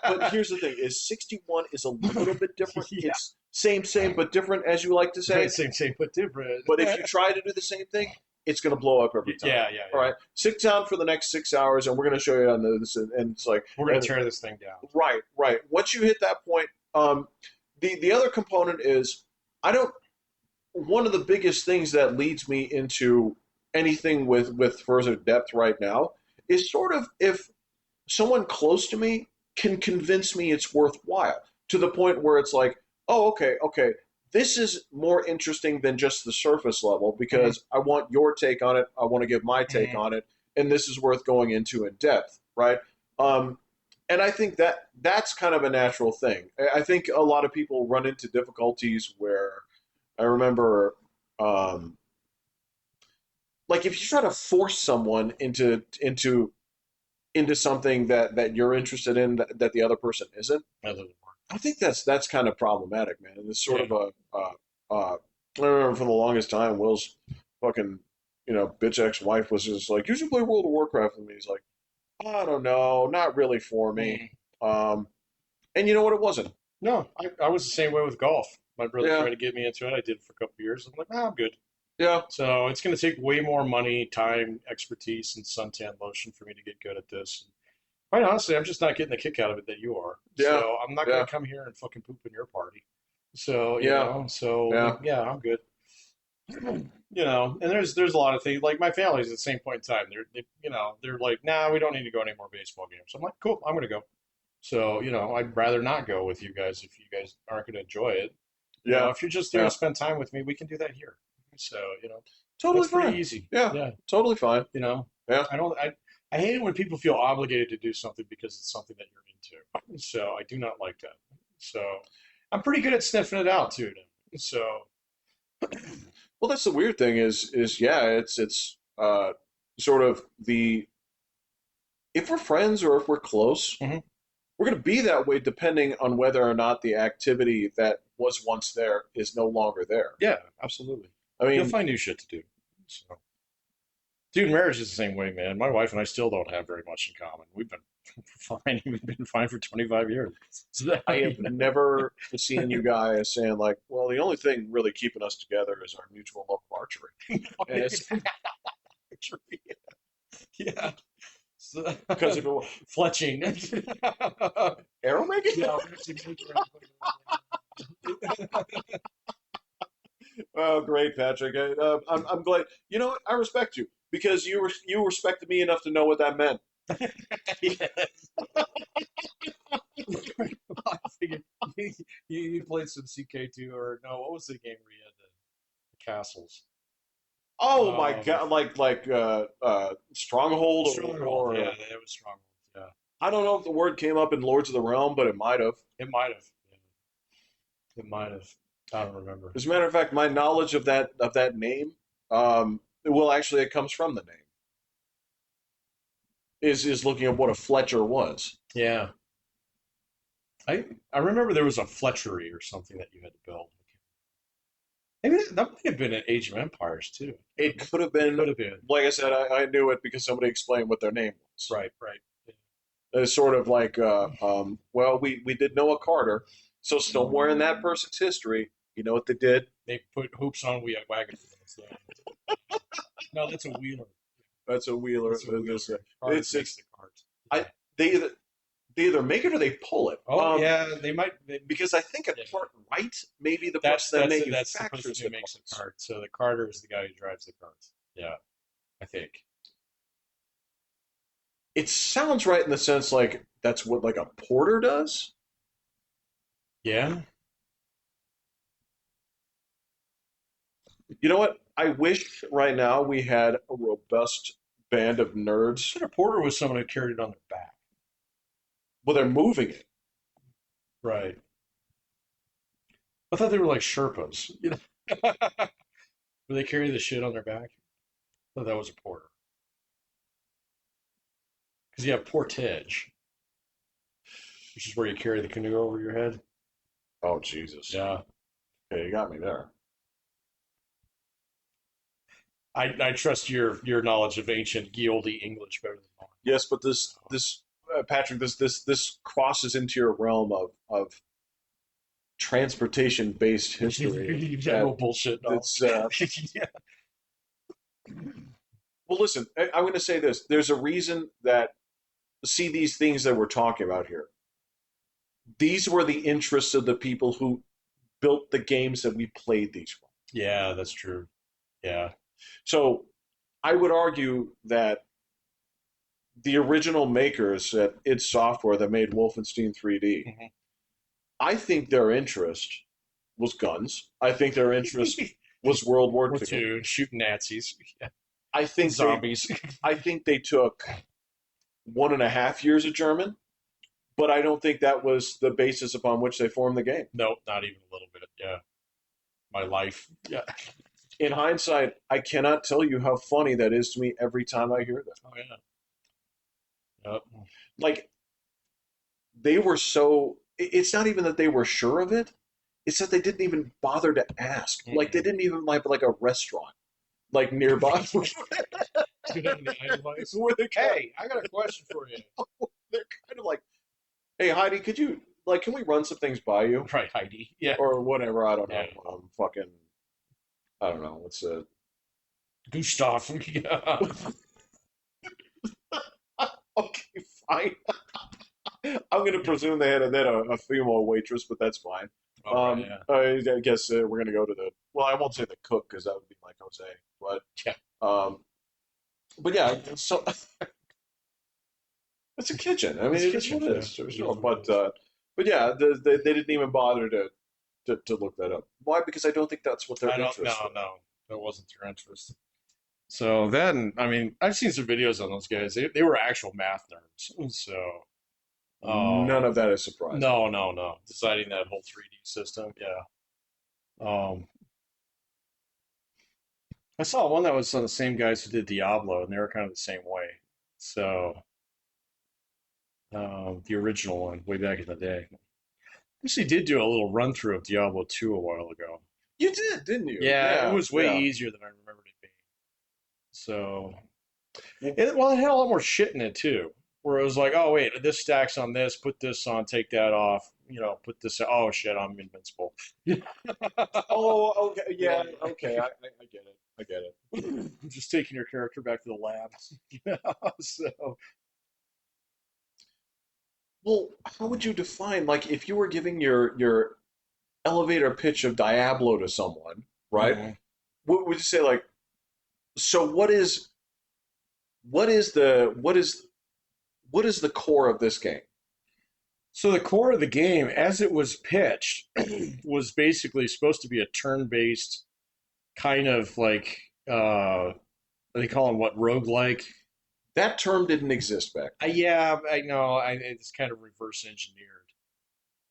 but here's the thing: is 61 is a little bit different. Yeah. It's same, but different, as you like to say. Right. Same, but different. But if you try to do the same thing, it's going to blow up every time. Yeah. Yeah. All Yeah. right, sit down for the next 6 hours, and we're going to show you on this. And it's like, We're gonna tear this thing down. right. Once you hit that point, the other component is I don't. One of the biggest things that leads me into anything with further depth right now is sort of if someone close to me can convince me it's worthwhile to the point where it's like, oh, okay, this is more interesting than just the surface level because I want your take on it, I want to give my take on it, and this is worth going into in depth, right? Um, and I think that that's kind of a natural thing. I think a lot of people run into difficulties where I remember, um, like if you try to force someone into something that you're interested in that the other person isn't. That doesn't work. I think that's kind of problematic, man. And it's sort Yeah. of I remember for the longest time, Will's fucking bitch ex-wife was just like, you should play World of Warcraft with me. He's like, I don't know, not really for me. Um, and you know what? It wasn't. No, I was the same way with golf. My brother Yeah, tried to get me into it. I did it for a couple of years. I'm like, I'm good. yeah, So it's going to take way more money, time, expertise, and suntan lotion for me to get good at this. And quite honestly, I'm just not getting the kick out of it that you are. yeah, So I'm not going yeah, to come here and fucking poop in your party. So yeah, yeah, yeah, I'm good. And there's a lot of things like my family's at the same point in time. They're like, nah, we don't need to go any more baseball games. I'm like, cool, I'm gonna go. So I'd rather not go with you guys if you guys aren't gonna enjoy it. yeah, If you're just there to yeah. spend time with me, we can do that here. So Totally that's pretty fine. easy. Yeah, Yeah, totally fine. Yeah, I don't I hate it when people feel obligated to do something because it's something that you're into. So I do not like that. So I'm pretty good at sniffing it out too. So well, that's the weird thing is yeah, it's sort of the if we're friends or if we're close, mhm. we're going to be that way depending on whether or not the activity that was once there is no longer there. Yeah, absolutely. I You'll mean, find new shit to do. So, dude, marriage is the same way, man. My wife and I still don't have very much in common. We've been fine. We've been fine for 25 years. So, I have never seen you guys saying like, well, the only thing really keeping us together is our mutual love of archery. And it's yeah. So, because if it was fletching. arrow making. Yeah. Oh, great, Patrick. I'm glad. You know what? I respect you because you respected me enough to know what that meant. I figured you played some CK2 or no? What was the game where you had the castles? Oh my Um, God! Stronghold Stronghold. or Yeah, it was Stronghold. Yeah, I don't know if the word came up in Lords of the Realm, but it might have. it might have. Yeah, it might have. I don't remember. As a matter of fact, my knowledge of that name, well, actually, it comes from the name. Is looking at what a Fletcher was. Yeah, I remember there was a Fletchery or something that you had to build. Maybe that might have been an Age of Empires too. It could have been, Could have been. like I said, I knew it because somebody explained what their name was. Right, right. It's sort of like, well, we did Noah Carter, so somewhere in that person's history, you know what they did? They put hoops on wagons. No, that's a wheeler. That's a wheeler. That's a wheeler. Cars It's makes the cart. I they they either make it or they pull it. Oh yeah, they might. Because I think at Yeah. part right, maybe the That's person that that's the person manufactures who the makes the carts. cart. So the carter is the guy who drives the carts. Yeah, I think. It sounds right in the sense like that's what like a porter does. Yeah. You know what? I wish right now we had a robust band of nerds. But a porter was someone who carried it on their back. Well, they're moving it. Right. I thought they were like Sherpas. You know, where they carry the shit on their back. I thought that was a porter. Because you have portage, which is where you carry the canoe over your head. Oh Jesus! Yeah. Okay, you got me there. I trust your knowledge of ancient Guildy English better than mine. Yes, but this Patrick, this crosses into your realm of transportation based history. General bullshit That's knowledge. Yeah. well. Listen, I'm going to say this. There's a reason that see these things that we're talking about here. These were the interests of the people who built the games that we played these from. Yeah, that's true. Yeah. So I would argue that the original makers at id Software that made Wolfenstein 3D, Mhm. I think their interest was guns. I think their interest was World War Or II. two, shooting Nazis, I think they zombies. I think they took 1.5 years of German, but I don't think that was the basis upon which they formed the game. Nope, not even a little bit. Yeah. My life. Yeah. In hindsight, I cannot tell you how funny that is to me every time I hear that. Oh yeah. Yep. Like they were so it's not even that they were sure of it, it's that they didn't even bother to ask. Like they Mm-mm. didn't even like a restaurant like nearby Do you have any advice? where they're Hey, I got a question for you. kind of like, hey Heidi, could you like can we run some things by you Right, Heidi. Yeah. or whatever? I don't know. Yeah. Fucking I don't know. What's Gustav. Yeah. okay, fine. I'm going to presume they had a female waitress, but that's fine. All right. Yeah. I guess we're going to go to the. Well, I won't say the cook because that would be like Jose, Yeah. um, but yeah. So it's a kitchen. I mean, It's it is kitchen. what it Yeah. is. There's It no, is what it is. but yeah, they didn't even bother to look that up. Why? Because I don't think that's what their I don't. No, interest was. no, that wasn't their interest. So then, I mean, I've seen some videos on those guys. They were actual math nerds. So, None of that is surprising. no, no, no. Designing that whole 3D system. Yeah. I saw one that was on the same guys who did Diablo, and they were kind of the same way. So, the original one, way back in the day. Actually, did do a little run through of Diablo 2 a while ago. You did, didn't you? Yeah, it Yeah, was way yeah. easier than I remembered it being. So, Well, well, it had a lot more shit in it too. Where it was like, oh wait, this stacks on this, put this on, take that off, put this. Oh shit, I'm invincible. oh, okay, yeah, Yeah. okay. I get it. I get it. Just taking your character back to the lab. So, Well, how would you define like if you were giving your elevator pitch of Diablo to someone, right? mhm. What would you say like so what is the core of this game? So the core of the game, as it was pitched, was basically supposed to be a turn-based kind of like they call them what roguelike. That term didn't exist back then. Yeah, I know. It's kind of reverse engineered.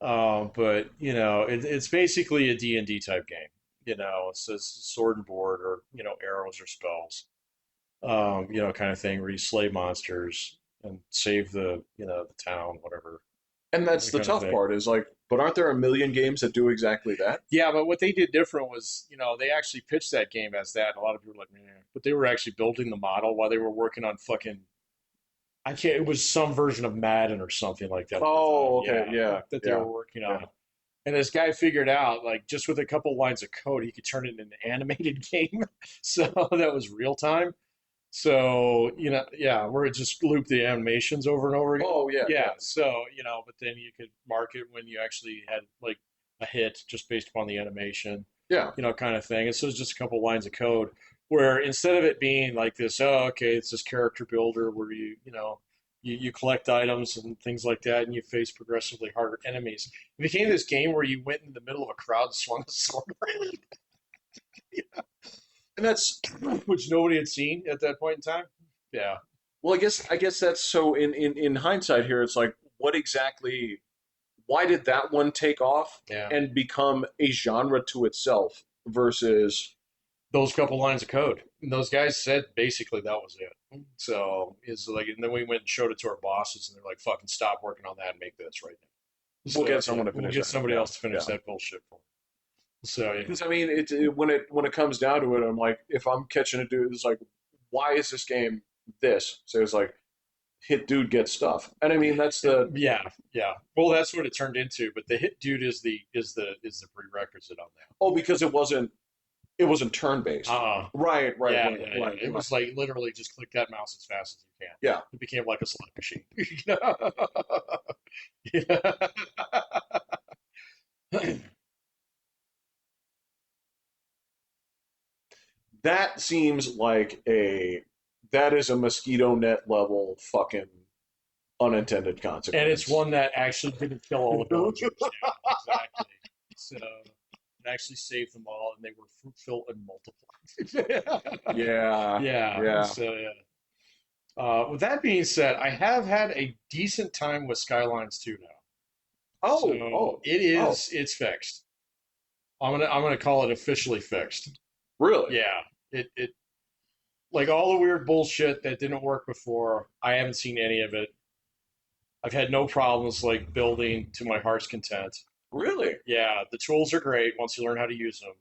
But it's basically a D&D type game. It's a sword and board, or arrows or spells. Kind of thing where you slay monsters and save the town, whatever, And that's that the kind of tough thing. part is like, but aren't there a million games that do exactly that? Yeah, but what they did different was, they actually pitched that game as that, and a lot of people were like, "Meh." But they were actually building the model while they were working on fucking. I can't. It was some version of Madden or something like that at the time. Oh, okay, Yeah, yeah, that they yeah, were working yeah. on. And this guy figured out, like, just with a couple lines of code, he could turn it into an animated game. So that was real time. So, yeah, where it just looped the animations over and over again. Oh yeah, Yeah, yeah, so, but then you could mark it when you actually had like a hit just based upon the animation, yeah. kind of thing. And so it's just a couple lines of code where instead of it being like this, oh, okay, it's this character builder where you collect items and things like that and you face progressively harder enemies. It became this game where you went in the middle of a crowd and swung a sword around, And that's which nobody had seen at that point in time. Yeah. well, I guess that's so. In hindsight, here, it's like, what exactly? Why did that one take off Yeah. and become a genre to itself versus Those couple lines of code. And those guys said basically that was it. So it's like, and then we went and showed it to our bosses, and they're like, "Fucking stop working on that and make this right now." we'll So get yeah, someone to we'll finish get that? somebody Yeah, else to finish yeah. that bullshit for. So yeah, Because I mean, when it comes down to it, I'm like, if I'm catching a dude, it's like, why is this game this? So it's like, hit dude gets stuff, and I mean that's the yeah, yeah. Well, that's what it turned into. But the hit dude is the prerequisite on that. oh, because it wasn't turn based. Uh, Right, right, yeah, right, yeah, yeah. right, It right. was like literally just click that mouse as fast as you can. Yeah, It became like a slot machine. Yeah. that seems like that is a mosquito net level fucking unintended And it's consequence. one that actually didn't kill all the villagers. Yeah, exactly. So it actually saved them all, and they were fruitful and multiplied. Yeah, Yeah. yeah. So yeah. With that being said, I have had a decent time with Skylines 2 now. Oh, So oh, oh, it's fixed. I'm gonna call it officially fixed. really? Yeah. It like all the weird bullshit that didn't work before. I haven't seen any of it. I've had no problems like building to my heart's content. Really? Yeah, the tools are great once you learn how to use them.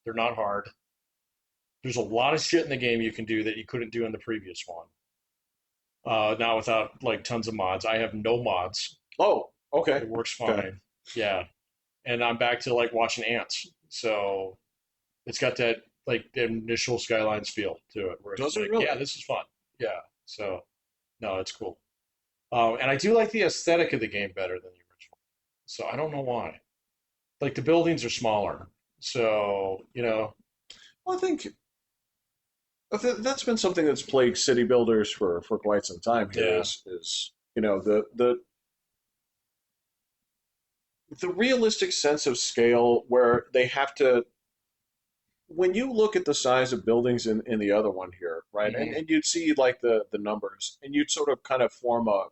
They're not hard. There's a lot of shit in the game you can do that you couldn't do in the previous one. Now without like tons of mods. I have no mods. Oh, okay, It works okay. fine. Yeah, and I'm back to like watching ants. So it's got that like initial Skylines feel to it, where it's Does it like, really? yeah, this is fun. Yeah. So no, it's cool. And I do like the aesthetic of the game better than the original. So I don't know why. Like the buildings are smaller. So, Well, I think that's been something that's plagued city builders for quite some time. Here yeah. is the realistic sense of scale where they have to when you look at the size of buildings in the other one here, right, and Hmm. and you'd see like the numbers, and you'd sort of kind of form a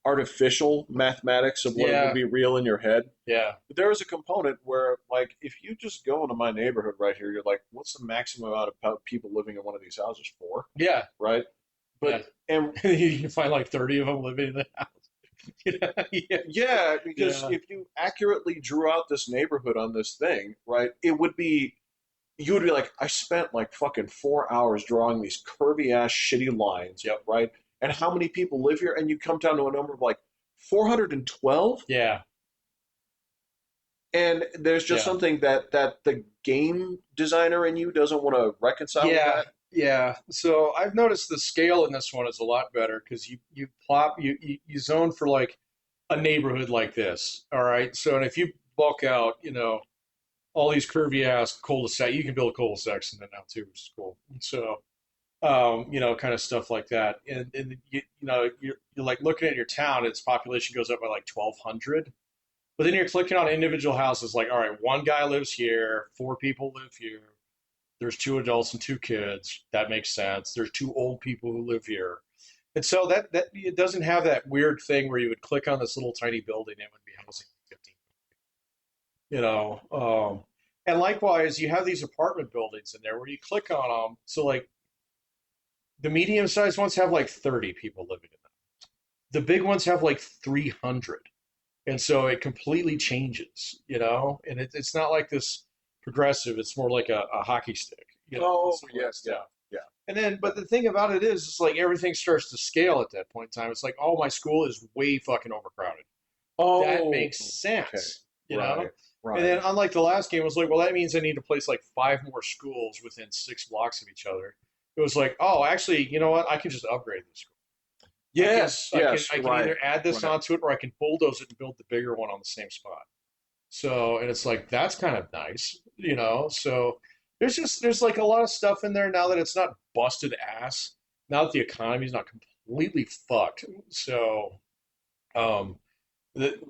artificial mathematics of what would Yeah. be real in your head. Yeah. But there is a component where, like, if you just go into my neighborhood right here, you're like, what's the maximum amount of people living in one of these houses for, Yeah. right? Yeah. But and You can find like 30 of them living in the house. Yeah. yeah, because Yeah. if you accurately drew out this neighborhood on this thing, right, it would be you would be like, I spent like fucking 4 hours drawing these curvy ass shitty lines, Yep. right? And how many people live here? And you come down to a number of like 412, Yeah. and there's just Yeah. something that the game designer in you doesn't want to reconcile with Yeah. that. Yeah. So I've noticed the scale in this one is a lot better because you plop you zone for like a neighborhood like this. All right. So and if you bulk out, all these curvy ass cul-de-sac, you can build cul-de-sacs in it now too, which is cool. So kind of stuff like that. And you're like looking at your town, its population goes up by like 1,200. But then you're clicking on individual houses, like, all right, one guy lives here, four people live here. There's two adults and two kids. That makes sense. There's two old people who live here. And so that it doesn't have that weird thing where you would click on this little tiny building and it would be housing 15, you know. And likewise, you have these apartment buildings in there where you click on them. So like the medium sized ones have like 30 people living in them. The big ones have like 300. And so it completely changes, and it's not like this progressive, it's more like a hockey stick, Oh some of that yes, yeah, stuff. yeah, And then, yeah. but the thing about it is, it's like everything starts to scale at that point in time. It's like, oh, my school is way fucking overcrowded. That Oh, makes okay, sense. right, And then, right. unlike the last game, it was like, well, that means I need to place like five more schools within 6 blocks of each other, it was like, oh, actually, you know what? I can just upgrade this. Yes, yes, I can right, either add this right. onto it or I can bulldoze it and build the bigger one on the same spot. So, and it's like that's kind of nice, you know. So there's like a lot of stuff in there now that it's not busted ass. Now that the economy's not completely fucked. So, um,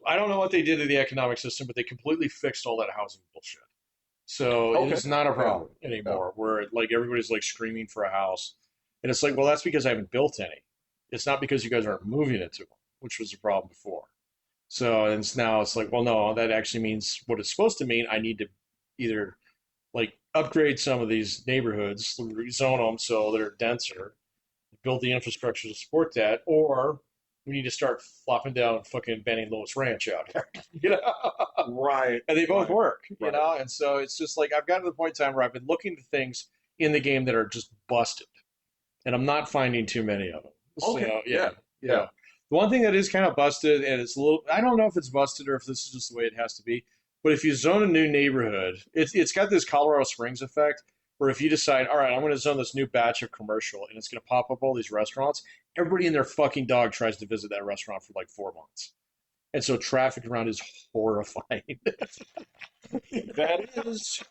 I don't know what they did to the economic system, but they completely fixed all that housing bullshit. So it Okay, is not a yeah, problem yeah. anymore. Where like everybody's like screaming for a house, and it's like, well, that's because I haven't built any. It's not because you guys aren't moving into them, which was the problem before. So and now it's like, well, no, that actually means what it's supposed to mean. I need to either like upgrade some of these neighborhoods, rezone them so they're denser, build the infrastructure to support that, or we need to start flopping down fucking Benny Lewis Ranch out here, you know. Right, And they both right, work, you right. know. And so it's just like I've gotten to the point in time where I've been looking to things in the game that are just busted, and I'm not finding too many of them. Okay, So yeah, yeah, yeah. yeah. The one thing that is kind of busted, and it's a little, I don't know if it's busted or if this is just the way it has to be, but if you zone a new neighborhood, it's got this Colorado Springs effect where if you decide, all right, I'm going to zone this new batch of commercial and it's going to pop up all these restaurants, everybody and their fucking dog tries to visit that restaurant for like 4 months. And so traffic around is horrifying. That is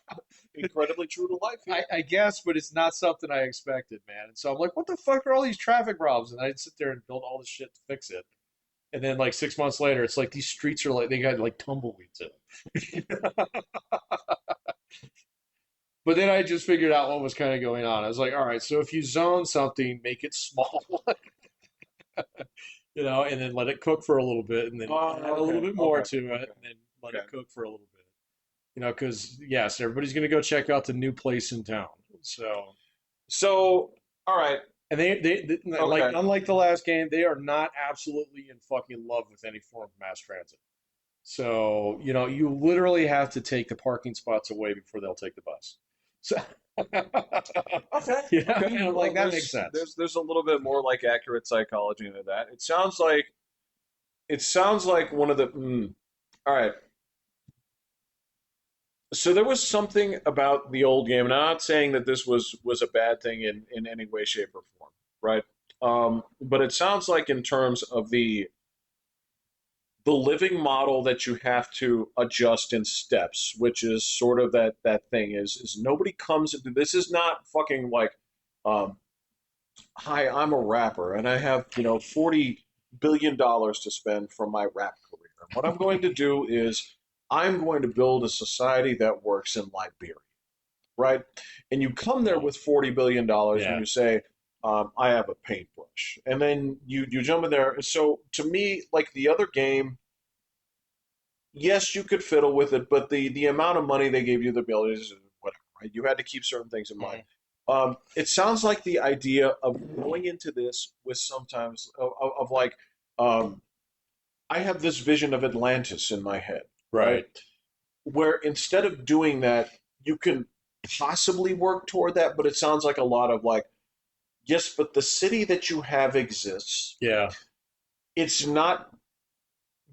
incredibly true to life. Yeah. I guess, but it's not something I expected, man. And so I'm like, what the fuck are all these traffic problems? And I'd sit there and build all this shit to fix it. And then like 6 months later, it's like these streets are like they got like tumbleweeds in them. But then I just figured out what was kind of going on. I was like, all right, so if you zone something, make it small, you know, and then let it cook for a little bit, and then Oh, add a little okay, bit more okay, to it, okay, and then let it okay. cook for a little bit, you know, because yes, everybody's gonna go check out the new place in town. So, So, all right, and they like okay. unlike the last game, they are not absolutely in fucking love with any form of mass transit. So, you know, you literally have to take the parking spots away before they'll take the bus. So, Okay. yeah, Okay. and I'm like, Well, that makes there's sense. there's there's a little bit more like accurate psychology into that. It sounds like one of the. All right. So there was something about the old game, and I'm not saying that this was a bad thing in any way, shape, or form, right? But it sounds like in terms of the living model that you have to adjust in steps, which is sort of that thing is nobody comes into this is not fucking like um, hi, I'm a rapper and I have, $40 billion to spend from my rap career. And what I'm going to do is I'm going to build a society that works in Liberia, right? And you come there No, with $40 billion and yeah, you say, I have a paintbrush. And then you jump in there. So to me, like the other game, yes, you could fiddle with it, but the amount of money they gave you, the abilities, whatever, right? You had to keep certain things in mind. mhm. It sounds like the idea of going into this with sometimes of like, um, I have this vision of Atlantis in my head, right? Right. Where instead of doing that, you can possibly work toward that, but it sounds like a lot of like, yes, but the city that you have exists. Yeah. It's not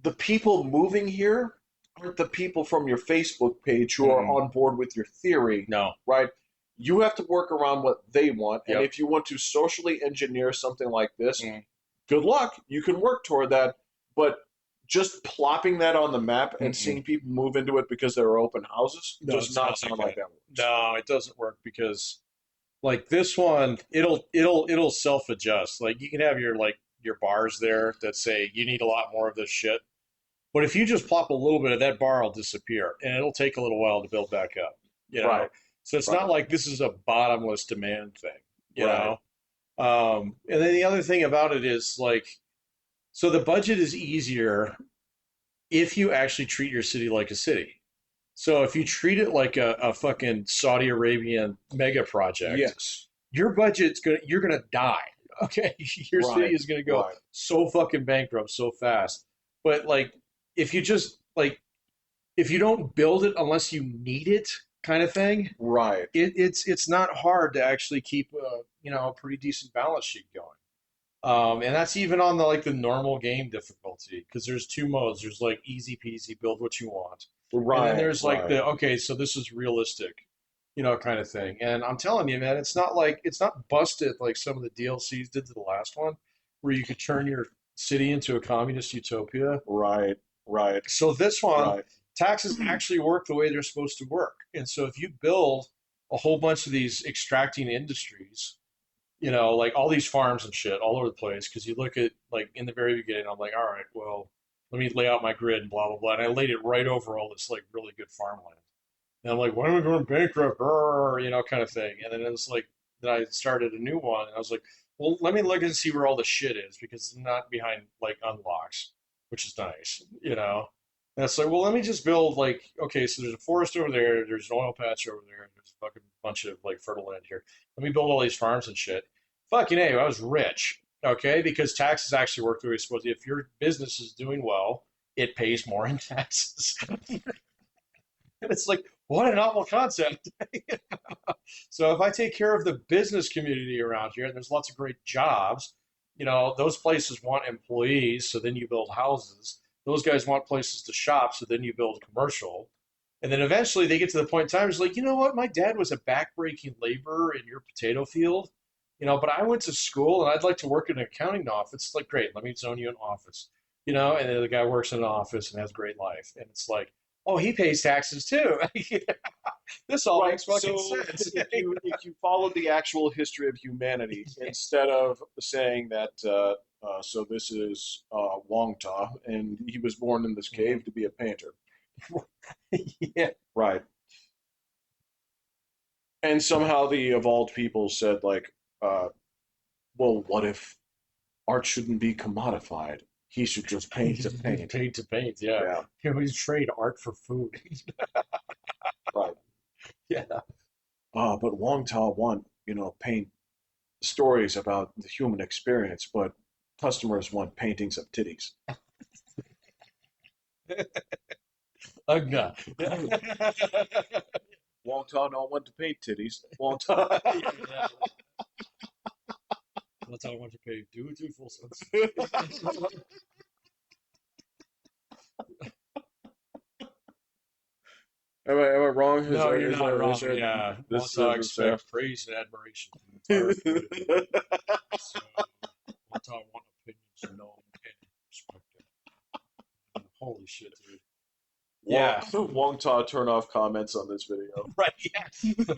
the people moving here aren't the people from your Facebook page who are Mm-mm. on board with your theory, No. right? You have to work around what they want. And Yep. if you want to socially engineer something like this, Mm. good luck. You can work toward that. But just plopping that on the map and Mm-mm. seeing people move into it because there are open houses No, does it's not not like sound like that. that works. No, it doesn't work because like this one, it'll self adjust. Like you can have your like your bars there that say you need a lot more of this shit. But if you just plop a little bit of that bar will disappear and it'll take a little while to build back up, you know? Right, So it's not right, like this is a bottomless demand thing, you right, know? And then the other thing about it is like, so the budget is easier if you actually treat your city like a city. So if you treat it like a fucking Saudi Arabian mega project, yes, you're gonna die. Okay, your city right, is gonna go right, so fucking bankrupt so fast. But like, if you just like, if you don't build it unless you need it, kind of thing, right. it's not hard to actually keep a pretty decent balance sheet going. And that's even on the like the normal game difficulty because there's two modes. There's like easy peasy, build what you want, and then Right, there's like right. the okay, so this is realistic. kind of thing. And I'm telling you, man, it's not busted like some of the DLCs did to the last one, where you could turn your city into a communist utopia. Right, right, So this one, right. taxes actually work the way they're supposed to work. And so if you build a whole bunch of these extracting industries, like all these farms and shit all over the place, because you look at like in the very beginning, I'm like, all right, well, let me lay out my grid and blah blah blah. And I laid it right over all this like really good farmland. And I'm like, why am I going bankrupt? Kind of thing. And then it was like, then I started a new one, and I was like, well, let me look and see where all the shit is because it's not behind like unlocks, which is nice. And it's like, well, let me just build like, okay, so there's a forest over there, there's an oil patch over there, there's a fucking bunch of like fertile land here. Let me build all these farms and shit. Fucking A, I was rich, okay, because taxes actually work the way it's supposed to. If your business is doing well, it pays more in taxes. And it's like, what a novel concept. So if I take care of the business community around here, and there's lots of great jobs, those places want employees, so then you build houses. Those guys want places to shop, so then you build commercial. And then eventually they get to the point in time, it's like, you know what? My dad was a backbreaking laborer in your potato field, but I went to school and I'd like to work in an accounting office. It's like, great, let me zone you an office, and then the guy works in an office and has a great life. And it's like, oh, he pays taxes too. This all Right. makes fucking So sense. if you followed the actual history of humanity instead of saying that, so this is Wong-taa, and he was born in this cave to be a painter. Yeah. Right. And somehow the evolved people said like, uh, well, what if art shouldn't be commodified? He should just paint to paint. Paid to paint, yeah. Yeah. We trade art for food. Right. Yeah. But Wong-taa want, paint stories about the human experience, but customers want paintings of titties. Ugga. Wong-taa don't want to paint titties. Wong-taa. Yeah. That's how I want to pay. Do it, do full sense. Am I wrong? No, you're Is not there, wrong. is there, Yeah. this, Wong-taa this, expects praise and admiration from the entire community. So Wong-taa want opinions known and respected. Holy shit, dude. Yeah. Wong-taa turn off comments on this video. Right. Yeah.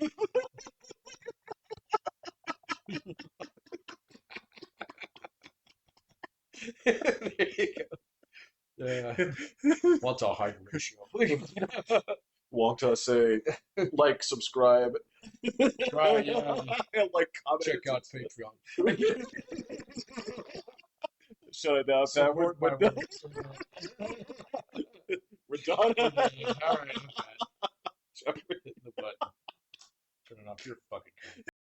There you go. Yeah. What's a height ratio? Wong-taa say, like, subscribe, Right, yeah. and like, comment. Check out Patreon. Shut it down, Pat. Support my work. We're done. All right.